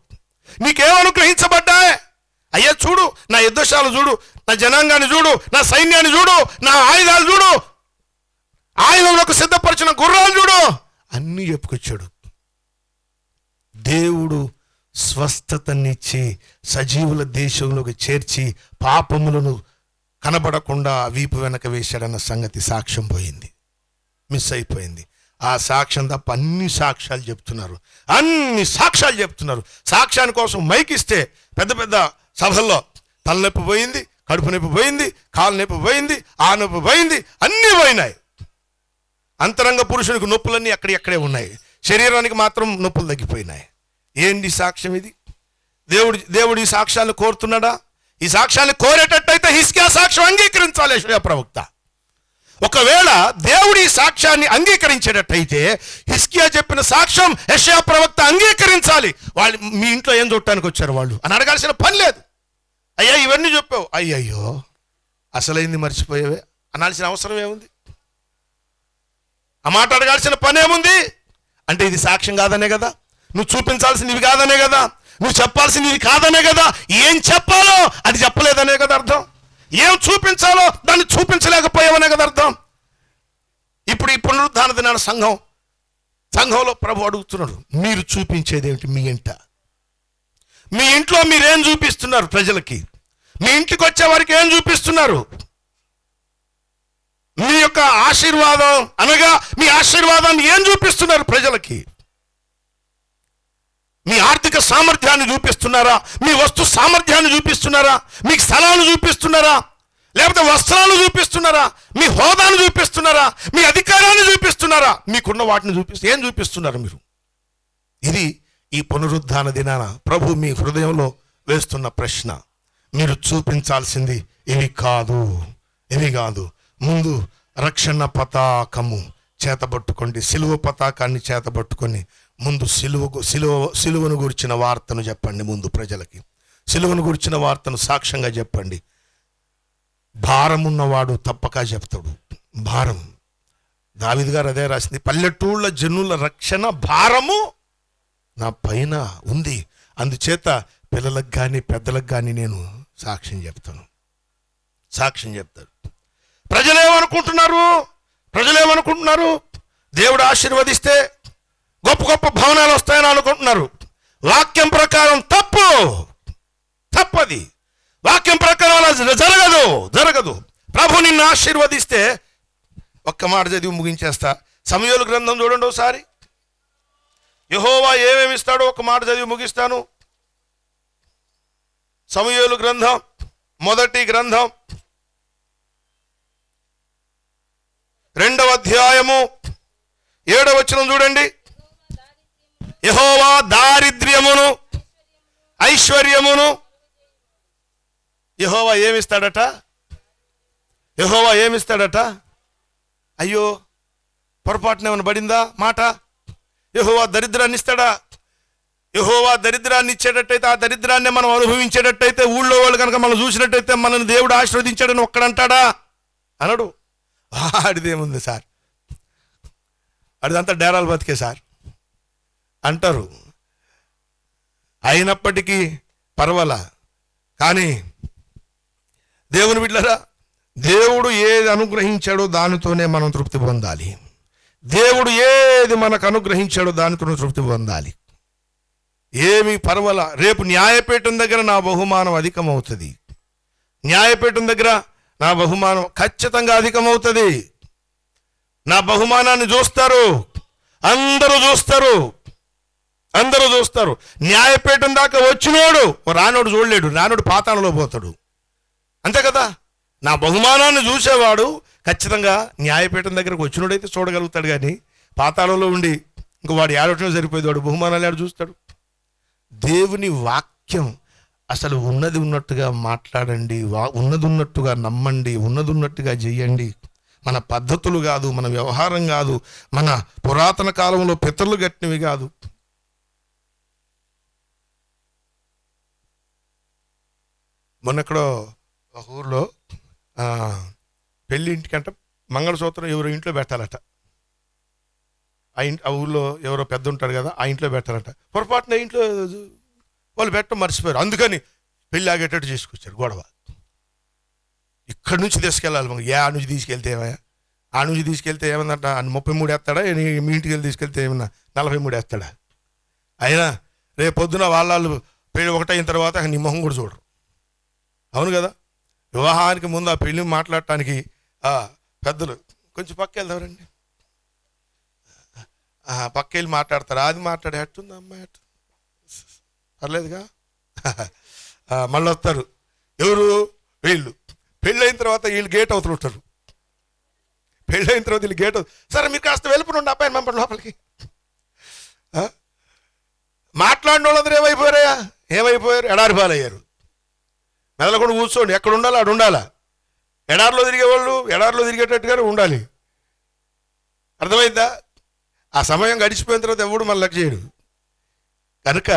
నీకేం అనుగ్రహించబడ్డా? అయ్యా చూడు, నా యుద్ధశాల చూడు, నా జనాంగాన్ని చూడు, నా సైన్యాన్ని చూడు, నా ఆయుధాలు చూడు, ఆయుధంలోకి సిద్ధపరిచిన గుర్రాలు చూడు, అన్నీ చెప్పుకొచ్చాడు. దేవుడు స్వస్థతనిచ్చి సజీవుల దేశంలోకి చేర్చి పాపములను కనబడకుండా వీపు వెనక వేశాడన్న సంగతి సాక్ష్యం పోయింది, మిస్ అయిపోయింది. ఆ సాక్ష్యం తప్ప అన్ని సాక్ష్యాలు చెప్తున్నారు, అన్ని సాక్ష్యాలు చెప్తున్నారు. సాక్ష్యాని కోసం మైకిస్తే పెద్ద పెద్ద సభల్లో తలనొప్పి పోయింది, కడుపు నొప్పి పోయింది, కాలు నొప్పి పోయింది, ఆ నొప్పి పోయింది, అన్నీ పోయినాయి. అంతరంగ పురుషునికి నొప్పులన్నీ ఎక్కడే ఉన్నాయి, శరీరానికి మాత్రం నొప్పులు తగ్గిపోయినాయి. ఏంటి సాక్ష్యం ఇది? దేవుడు ఈ సాక్ష్యాన్ని కోరుతున్నాడా? ఈ సాక్ష్యాన్ని కోరేటట్టయితే హిజ్కియా సాక్ష్యం అంగీకరించాలి యెషయా ప్రవక్త. ఒకవేళ దేవుడు ఈ సాక్ష్యాన్ని అంగీకరించేటట్టయితే హిజ్కియా చెప్పిన సాక్ష్యం యెషయా ప్రవక్త అంగీకరించాలి. వాళ్ళు మీ ఇంట్లో ఏం చూడటానికి వచ్చారు వాళ్ళు అని అడగాల్సిన పని లేదు. అయ్యా ఇవన్నీ చెప్పావు, అయ్యయ్యో అసలైంది మర్చిపోయేవే అనాల్సిన అవసరం ఏముంది? ఆ మాట అడగాల్సిన పని ఏముంది? అంటే ఇది సాక్ష్యం కాదనే కదా, నువ్వు చూపించాల్సినవి కాదనే కదా, నువ్వు చెప్పాల్సినవి కాదనే కదా, ఏం చెప్పాలో అది చెప్పలేదనే కదా అర్థం. ఏం చూపించాలో దాన్ని చూపించలేకపోయావనే కదా అర్థం. ఇప్పుడు ఈ పునరుద్ధాన దినాన సంఘంలో ప్రభు అడుగుతున్నాడు, మీరు చూపించేది ఏమిటి? మీ ఇంట్లో మీరేం చూపిస్తున్నారు ప్రజలకి? మీ ఇంటికి వచ్చే వారికి ఏం చూపిస్తున్నారు? మీ యొక్క ఆశీర్వాదం అనగా మీ ఆశీర్వాదాన్ని ఏం చూపిస్తున్నారు ప్రజలకి? మీ ఆర్థిక సామర్థ్యాన్ని చూపిస్తున్నారా? మీ వస్తు సామర్థ్యాన్ని చూపిస్తున్నారా? మీకు స్థలాన్ని చూపిస్తున్నారా? లేకపోతే వస్త్రాలు చూపిస్తున్నారా? మీ హోదాను చూపిస్తున్నారా? మీ అధికారాన్ని చూపిస్తున్నారా? మీకున్న వాటిని ఏం చూపిస్తున్నారు మీరు? ఇది ఈ పునరుద్ధాన దినాన ప్రభు మీ హృదయంలో వేస్తున్న ప్రశ్న. మీరు చూపించాల్సింది ఇవి కాదు. ముందు రక్షణ పతాకము చేతబట్టుకోండి, సిలువ పతాకాన్ని చేతబట్టుకొని ముందు సిలువను గురించిన వార్తను చెప్పండి. ముందు ప్రజలకి సిలువను గురించిన వార్తను సాక్ష్యంగా చెప్పండి. భారం ఉన్నవాడు తప్పక చెప్తాడు. భారం, దావీదు గారు అదే రాసింది, పల్లెటూళ్ళ జనుల రక్షణ భారము నా పైన ఉంది, అందుచేత పిల్లలకు కానీ పెద్దలకు కానీ నేను సాక్ష్యం చెప్తాడు. ప్రజలేమనుకుంటున్నారు? దేవుడు ఆశీర్వదిస్తే గొప్ప గొప్ప భవనాలు వస్తాయని అనుకుంటున్నారు. వాక్యం ప్రకారం తప్పది. వాక్యం ప్రకారం అలా జరగదు. ప్రభు నిన్ను ఆశీర్వదిస్తే, ఒక్క మాట చదివి ముగించేస్తా. సమూయేలు గ్రంథం చూడండి ఒకసారి. యెహోవా ఏమేమి ఇస్తాడో ఒక మాట చదివి ముగిస్తాను. సమూయేలు గ్రంథం, మొదటి గ్రంథం, 2వ అధ్యాయము 7వ వచనం చూడండి. యెహోవా దారిద్ర్యమును ఐశ్వర్యమును యెహోవా ఏమిస్తాడట? అయ్యో పొరపాటున ఏమైనా పడిందా మాట? యెహోవా దరిద్రాన్ని ఇస్తాడా? యెహోవా దరిద్రాన్ని ఇచ్చేటట్టయితే, ఆ దరిద్రాన్ని మనం అనుభవించేటట్టయితే, ఊళ్ళో వాళ్ళు కనుక మనం చూసినట్టయితే మనల్ని దేవుడు ఆశీర్వదించాడని ఒక్కడంటాడా? అనడు. ఆడిదేముంది సార్, అడిదంతా డేరాలు బతికే సార్ అంటారు. అయినప్పటికీ పర్వాలా. కానీ దేవుని బిడ్డలారా, దేవుడు ఏది అనుగ్రహించాడో దానితోనే మనం తృప్తి పొందాలి. దేవుడు ఏది మనకు అనుగ్రహించాడో దానితోనే తృప్తి పొందాలి. ఏమి పర్వాలా. రేపు న్యాయపీఠం దగ్గర నా బహుమానం అధికమవుతుంది. న్యాయపీఠం దగ్గర నా బహుమానం ఖచ్చితంగా అధికమవుతుంది. నా బహుమానాన్ని చూస్తారు, అందరూ చూస్తారు. న్యాయపీఠం దాకా వచ్చినోడు రానోడు చూడలేడు, రానోడు పాతాళంలో పోతాడు. అంతే కదా. నా బహుమానాన్ని చూసేవాడు ఖచ్చితంగా న్యాయపీఠం దగ్గరకు వచ్చినోడైతే చూడగలుగుతాడు. కానీ పాతాళంలో ఉండి ఇంక వాడు ఏడవటం సరిపోయేది, వాడు బహుమానాలు ఏడు చూస్తాడు. దేవుని వాక్యం అసలు ఉన్నది ఉన్నట్టుగా మాట్లాడండి, ఉన్నది ఉన్నట్టుగా నమ్మండి, ఉన్నది ఉన్నట్టుగా చెయ్యండి. మన పద్ధతులు కాదు, మన వ్యవహారం కాదు, మన పురాతన కాలంలో పితరులు కట్టినవి కాదు. మొన్నెక్కడో ఒక ఊర్లో పెళ్ళి ఇంటికంట మంగళసూత్రం ఎవరో ఇంట్లో పెట్టాలట. ఆ ఊళ్ళో ఎవరో పెద్ద ఉంటారు కదా, ఆ ఇంట్లో పెట్టాలట. పొరపాటున ఇంట్లో వాళ్ళు పెట్టడం మర్చిపోయారు. అందుకని పెళ్ళి ఆగేటట్టు చేసుకొచ్చారు గొడవ. ఇక్కడి నుంచి తీసుకెళ్ళాలి, మనకి ఆ నుంచి తీసుకెళ్తే ఏమయ్యా, ఆ నుంచి తీసుకెళ్తే ఏమన్నట 33 వేస్తాడా, మీ ఇంటికి వెళ్ళి తీసుకెళ్తే ఏమన్నా 43 వేస్తాడా? అయినా రేపు పొద్దున వాళ్ళు పెళ్ళి ఒకటైన తర్వాత నీ మొహం కూడా చూడరు. అవును కదా. వివాహానికి ముందు ఆ పెళ్ళి మాట్లాడటానికి పెద్దలు కొంచెం పక్క వెళ్దామండి, పక్క వెళ్ళి మాట్లాడతారు, అది మాట్లాడే అట్టుంది అమ్మాయి అట్టు పర్లేదుగా. మళ్ళీ వస్తారు ఎవరు, వీళ్ళు. పెళ్ళైన తర్వాత వీళ్ళు గేట్ అవుతూ ఉంటారు. పెళ్ళైన తర్వాత వీళ్ళు గేట్ అవుతారు. సరే మీరు కాస్త వెళ్ళిపోండి, అబ్బాయిని పంపండి లోపలికి. మాట్లాడిన వాళ్ళందరూ ఏమైపోయారయ్యా, ఏమైపోయారు, ఎడారి పాలయ్యారు. మెదలకుండా కూర్చోండి, ఎక్కడ ఉండాలి అక్కడ ఉండాలా. ఎడారిలో తిరిగేవాళ్ళు ఎడారిలో తిరిగేటట్టుగానే ఉండాలి. అర్థమైందా? ఆ సమయం గడిచిపోయిన తర్వాత ఎవడు మళ్ళీ లెక్క చేయడు. కనుక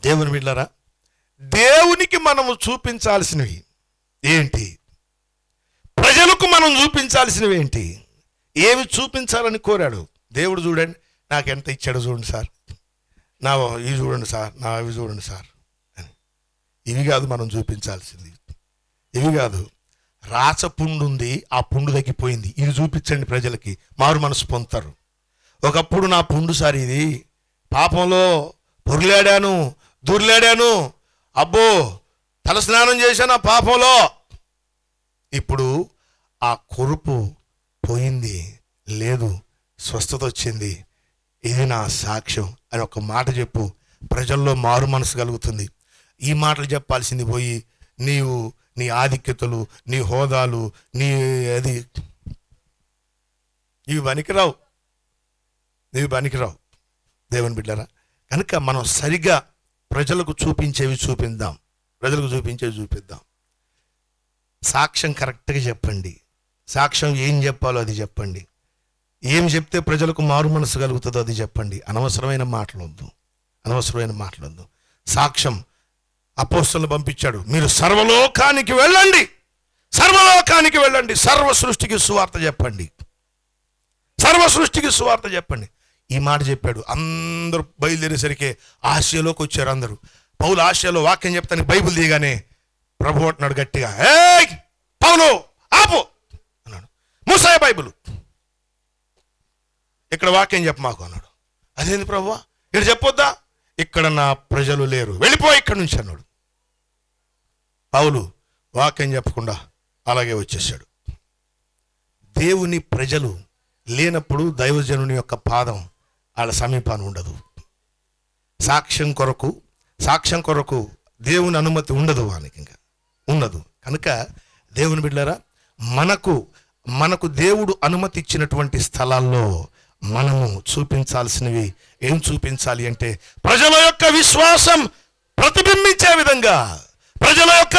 దేవుని బిడ్డలారా, దేవునికి మనము చూపించాల్సినవి ఏంటి, ప్రజలకు మనం చూపించాల్సినవి ఏంటి, ఏమి చూపించాలని కోరాడు దేవుడు. చూడండి, నాకు ఎంత ఇచ్చాడో చూడండి సార్, నా ఇవి చూడండి సార్, నా ఇవి చూడండి సార్ అని. ఇవి కాదు మనం చూపించాల్సింది, ఇవి కాదు. రాచపుండు ఉంది, ఆ పుండు తగ్గిపోయింది, ఇది చూపించండి ప్రజలకి, మారు మనసు పొందుతారు. ఒకప్పుడు నా పుండు సార్ ఇది, పాపంలో పొర్లాడాను, దూర్లాడాను, అబ్బో తలస్నానం చేశాను ఆ పాపంలో, ఇప్పుడు ఆ కొరుపు పోయింది, లేదు, స్వస్థత వచ్చింది, ఇది నా సాక్ష్యం అని ఒక మాట చెప్పు, ప్రజల్లో మారు మనసు కలుగుతుంది. ఈ మాటలు చెప్పాల్సింది పోయి నీవు నీ ఆధిక్యతలు, నీ హోదాలు, నీ అది ఇవి పనికిరావు, నీవి పనికిరావు దేవుని బిడ్డరా. కనుక మనం సరిగా ప్రజలకు చూపించేవి చూపిద్దాం, ప్రజలకు చూపించేవి చూపిద్దాం. సాక్ష్యం కరెక్ట్గా చెప్పండి, సాక్ష్యం ఏం చెప్పాలో అది చెప్పండి, ఏం చెప్తే ప్రజలకు మారు మనసు కలుగుతుందో అది చెప్పండి. అనవసరమైన మాటలొద్దు, అనవసరమైన మాటలొద్దు. సాక్ష్యం అపోస్తలుని పంపించాడు, మీరు సర్వలోకానికి వెళ్ళండి, సర్వలోకానికి వెళ్ళండి, సర్వ సృష్టికి సువార్త చెప్పండి, సర్వ సృష్టికి సువార్త చెప్పండి. ఈ మాట చెప్పాడు. అందరూ బయలుదేరేసరికి ఆసియాలోకి వచ్చారు అందరూ. పౌలు ఆసియాలో వాక్యం చెప్తానికి బైబిల్ తీయగానే ప్రభు అంటున్నాడు గట్టిగా, ఏయ్ పౌలు ఆపు అన్నాడు, మూసాయ బైబిల్, ఇక్కడ వాక్యం చెప్ప మాకు అన్నాడు. అదేంది ప్రభువా, ఇక్కడ చెప్పొద్దా, ఇక్కడ నా ప్రజలు లేరు, వెళ్ళిపో ఇక్కడి నుంచి అన్నాడు. పౌలు వాక్యం చెప్పకుండా అలాగే వచ్చేసాడు. దేవుని ప్రజలు లేనప్పుడు దైవజనుని యొక్క పాదం వాళ్ళ సమీపాన్ని ఉండదు. సాక్ష్యం కొరకు దేవుని అనుమతి ఉండదు, వానికి ఇంకా ఉండదు. కనుక దేవుని బిడ్డలారా, మనకు దేవుడు అనుమతి ఇచ్చినటువంటి స్థలాల్లో మనము చూపించాల్సినవి ఏం చూపించాలి అంటే, ప్రజల యొక్క విశ్వాసం ప్రతిబింబించే విధంగా, ప్రజల యొక్క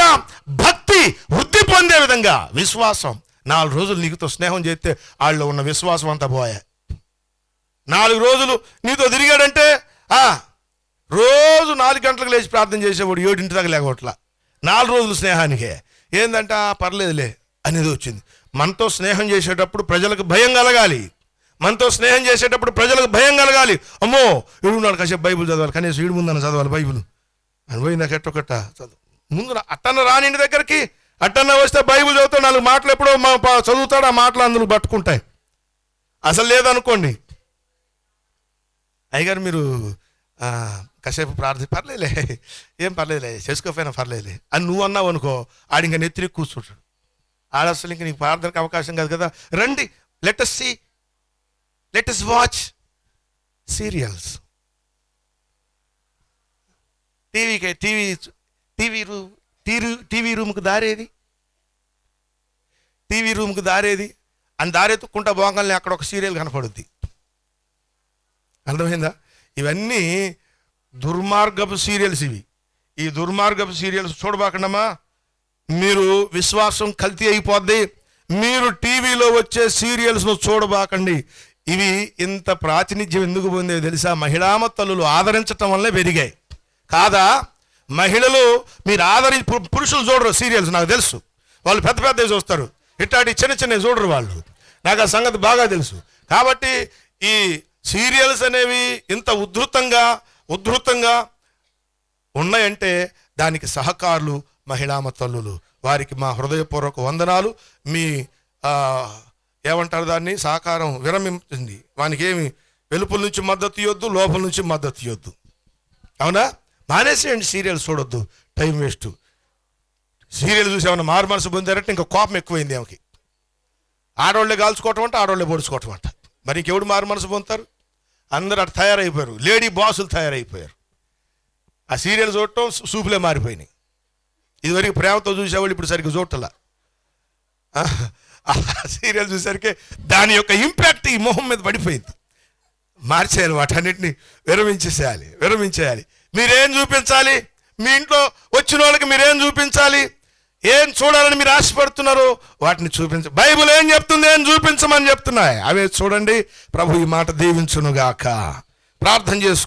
భక్తి వృద్ధి పొందే విధంగా. విశ్వాసం 4 రోజులు నీకుతో స్నేహం చేస్తే వాళ్ళలో ఉన్న విశ్వాసం అంతా పోయా. 4 రోజులు నీతో తిరిగాడంటే రోజు 4 గంటలకు లేచి ప్రార్థన చేసేవాడు 7 దాకా లేకపోట్లా. 4 రోజులు స్నేహానికే ఏందంట పర్లేదులే అనేది వచ్చింది. మనతో స్నేహం చేసేటప్పుడు ప్రజలకు భయం కలగాలి, మనతో స్నేహం చేసేటప్పుడు ప్రజలకు భయం కలగాలి. అమ్మో ఈడున్నాడు, కాసేపు బైబుల్ చదవాలి, కనీసం ఈడు ముందన్న చదవాలి బైబుల్ అని పోయి నాకు ఎట్టొకట చదువు. ముందు అట్టన్న రానింటి దగ్గరికి, అట్టన్న వస్తే బైబుల్ చదువుతాడు, 4 మాటలు ఎప్పుడో చదువుతాడు, ఆ మాటలు అందులో పట్టుకుంటాయి. అసలు లేదనుకోండి, అయ్యగారు మీరు కాసేపు పర్లేదులే, ఏం పర్లేదులే, చేసుకోకపోయినా పర్లేదులే అని నువ్వు అన్నావు అనుకో, ఆడి ఇంకా నెత్తిరికి కూర్చుంటాడు. ఆడ అసలు ఇంక నీకు ప్రార్థనకు అవకాశం కాదు కదా. రండి, let us watch serials. TV రూమ్కి దారేది, టీవీ రూమ్కి దారేది అని దారెత్తుకుంటా పోగానే అక్కడ ఒక సీరియల్ కనపడుద్ది. అర్థమైందా? ఇవన్నీ దుర్మార్గపు సీరియల్స్ ఇవి. ఈ దుర్మార్గపు సీరియల్స్ చూడబాకండమ్మా, మీరు విశ్వాసం కల్తీ అయిపోద్ది. మీరు టీవీలో వచ్చే సీరియల్స్ను చూడబాకండి. ఇవి ఇంత ప్రాతినిధ్యం ఎందుకు పొందేవి తెలుసా? మహిళామ తల్లులు ఆదరించటం వల్లే పెరిగాయి కాదా? మహిళలు మీరు పురుషులు చూడరు సీరియల్స్, నాకు తెలుసు. వాళ్ళు పెద్ద పెద్దవి చూస్తారు, ఇట్లాంటి చిన్న చిన్నవి చూడరు వాళ్ళు, నాకు ఆ సంగతి బాగా తెలుసు. కాబట్టి ఈ సీరియల్స్ అనేవి ఇంత ఉద్ధృతంగా ఉన్నాయంటే దానికి సహకారులు మహిళామ తల్లులు. వారికి మా హృదయపూర్వక వందనాలు. మీ ఏమంటారు దాన్ని, సహకారం విరమించింది. వానికి ఏమి వెలుపల నుంచి మద్దతు ఇవ్వద్దు, లోపల నుంచి మద్దతు ఇవ్వద్దు. అవునా? మానేసేయండి సీరియల్స్ చూడొద్దు, టైం వేస్ట్. సీరియల్ చూసి ఏమన్నా మారు మనసు పొందారంటే ఇంకా కోపం ఎక్కువైంది ఆమెకి. ఆడవాళ్ళే కాల్చుకోవటం అంట, ఆడవాళ్ళే పొడుచుకోవటం అంట. మరి ఇంకెవడు మారు మనసు పొందుతారు? అందరూ అటు తయారైపోయారు, లేడీ బాసులు తయారైపోయారు. ఆ సీరియల్ చూడటం సూపులే మారిపోయినాయి. ఇదివరకు ప్రేమతో చూసేవాళ్ళు ఇప్పుడు సరిగ్గా చూడటలా. ఆ సీరియల్ చూసరికి దాని యొక్క ఇంపాక్ట్ ఈ మొహం మీద పడిపోయింది. మార్చేయాలి, వాటన్నిటిని విరమించేయాలి. మీరేం చూపించాలి? మీ ఇంట్లో వచ్చిన వాళ్ళకి మీరేం చూపించాలి? ఏం చూడాలని మీరు ఆశపడుతున్నారో వాటిని చూపించ. బైబిల్ ఏం చెప్తుంది? ఏం చూపించమని చెప్తున్నాయి అవే చూడండి. ప్రభు ఈ మాట దీవించునుగాక. ప్రార్థన చేసుకో.